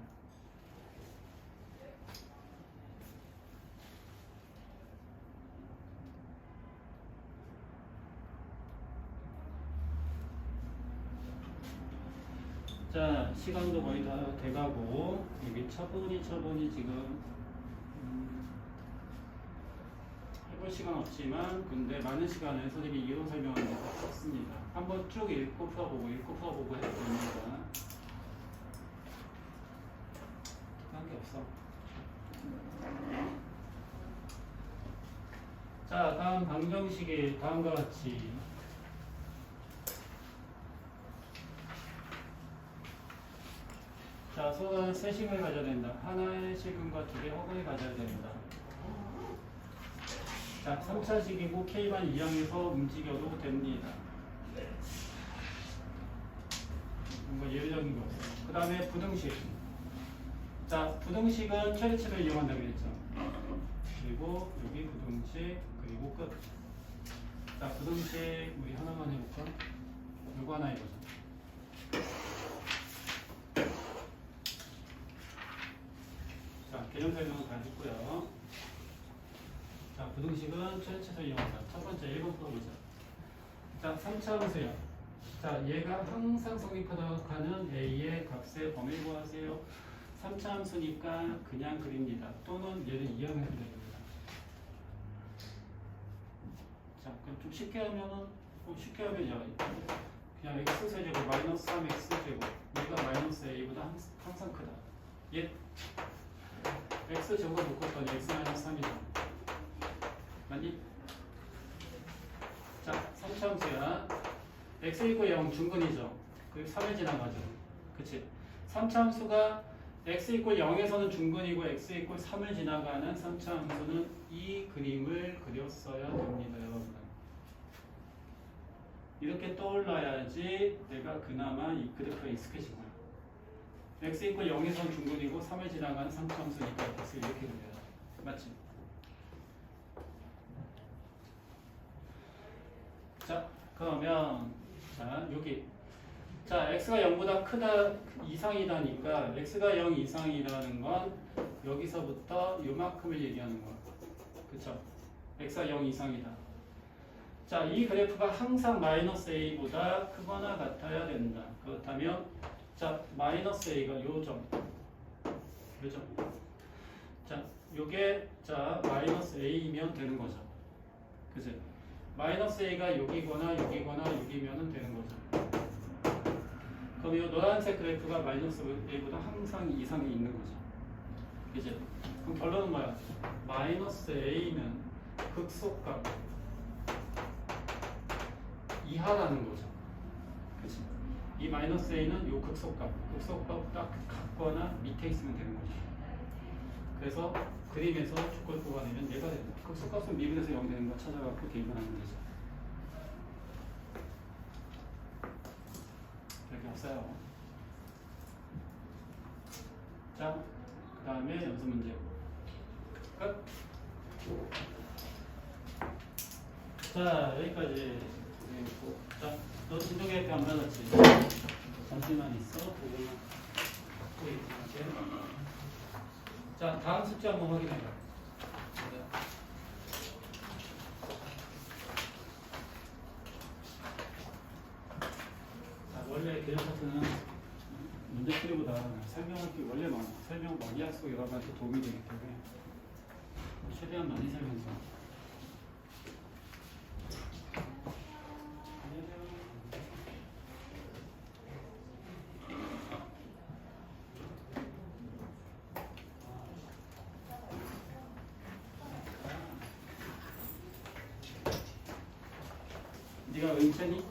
A: 자, 시간도 거의 다 돼가고 여기 차분히 지금 해볼 시간 없지만 근데 많은 시간을 선생님이 이론 설명을 했습니다. 한번 쭉 읽고 풀어보고 해도 됩니다. 한 게 없어. 자, 다음 방정식이 다음과 같이 자, 자, 수는 세 식을 가져야 된다. 하나의 식음과 두 개의 허근을 가져야 됩니다. 자, 3차식이고 K만 이항에서 움직여도 됩니다. 뭔가 예외적인 거 없어요. 그 다음에 부등식. 자, 부등식은 최대치를 이용한다고 했죠. 그리고 여기 부등식, 그리고 끝. 자, 부등식 우리 하나만 해볼까? 요거 하나 해보자. 자, 개념 설명은 다 했고요. 자, 부등식은 최대치를 이용한다. 첫 번째 1번 풀어보자. 자, 3차 함수요. 자, 얘가 항상 성립하도록 하는 A의 값의 범위를 구하세요. 3차 함수니까 그냥 그립니다. 또는 얘를 이항해도 됩니다. 자, 그럼 좀 쉽게 하면은, 쉽게 하면 그냥 x세제곱 마이너스 3x제곱 얘가 마이너스 a보다 항상 크다. 얘 x제곱을 묶었더니 x 마이너스 3이다. 맞니? 자, 3차 함수야. x 이고 0 중근이죠. 그리고 3을 지나가죠. 그치? 3차 함수가 x 이고 0에서는 중근이고 x 이고 3을 지나가는 3차 함수는 이 그림을 그렸어야 됩니다, 여러분. 이렇게 떠올라야지 내가 그나마 이 그래프가 익숙해진 거야. x 이고 0에서는 중근이고 3을 지나가는 3차 함수니까 x 이렇게 그려야 돼. 맞지? 자, 그러면 자, 여기 자, x가 0보다 크다 이상이다니까 x가 0 이상이라는 건 여기서부터 요만큼을 얘기하는 거야. 그쵸? x가 0 이상이다. 자, 이 그래프가 항상 마이너스 a보다 크거나 같아야 된다. 그렇다면 자, 마이너스 a가 요점 자, 요게 자 마이너스 a면 되는 거죠. 그치? 마이너스 a가 여기거나 여기거나 여기면은 되는 거죠. 그럼 이 노란색 그래프가 마이너스 a보다 항상 이상이 있는 거죠. 그치? 그럼 결론은 뭐야? 마이너스 a는 극소값 이하라는 거죠. 그치? 이 마이너스 a는 요 극소값 딱 같거나 밑에 있으면 되는 거죠. 그래서 그림에서 조건을 뽑아내면 얘가 된다. 극소값은 미분에서 0 되는 거 찾아갖고 대입하는 거죠. 별게 없어요. 자, 그 다음에 연습 문제 끝. 자, 여기까지. 자, 너 진도 계획표 안 받았지? 잠시만 있어. 그거만 갖고 있을게. 자, 다음 숙제 한번 확인해봐. 자, 원래 개념 파트는 문제 풀이보다 설명할 게 원래 많아. 설명 많이 할수록 여러분한테 도움이 되기 때문에 최대한 많이 설명해서. 네가 은채니?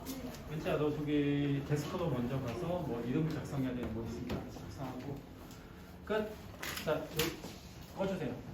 A: 은채야, 너 저기 데스크로 먼저 가서 뭐 이름을 작성해야 되는 거 있으니까 작성하고 끝. 자, 여기 꺼주세요.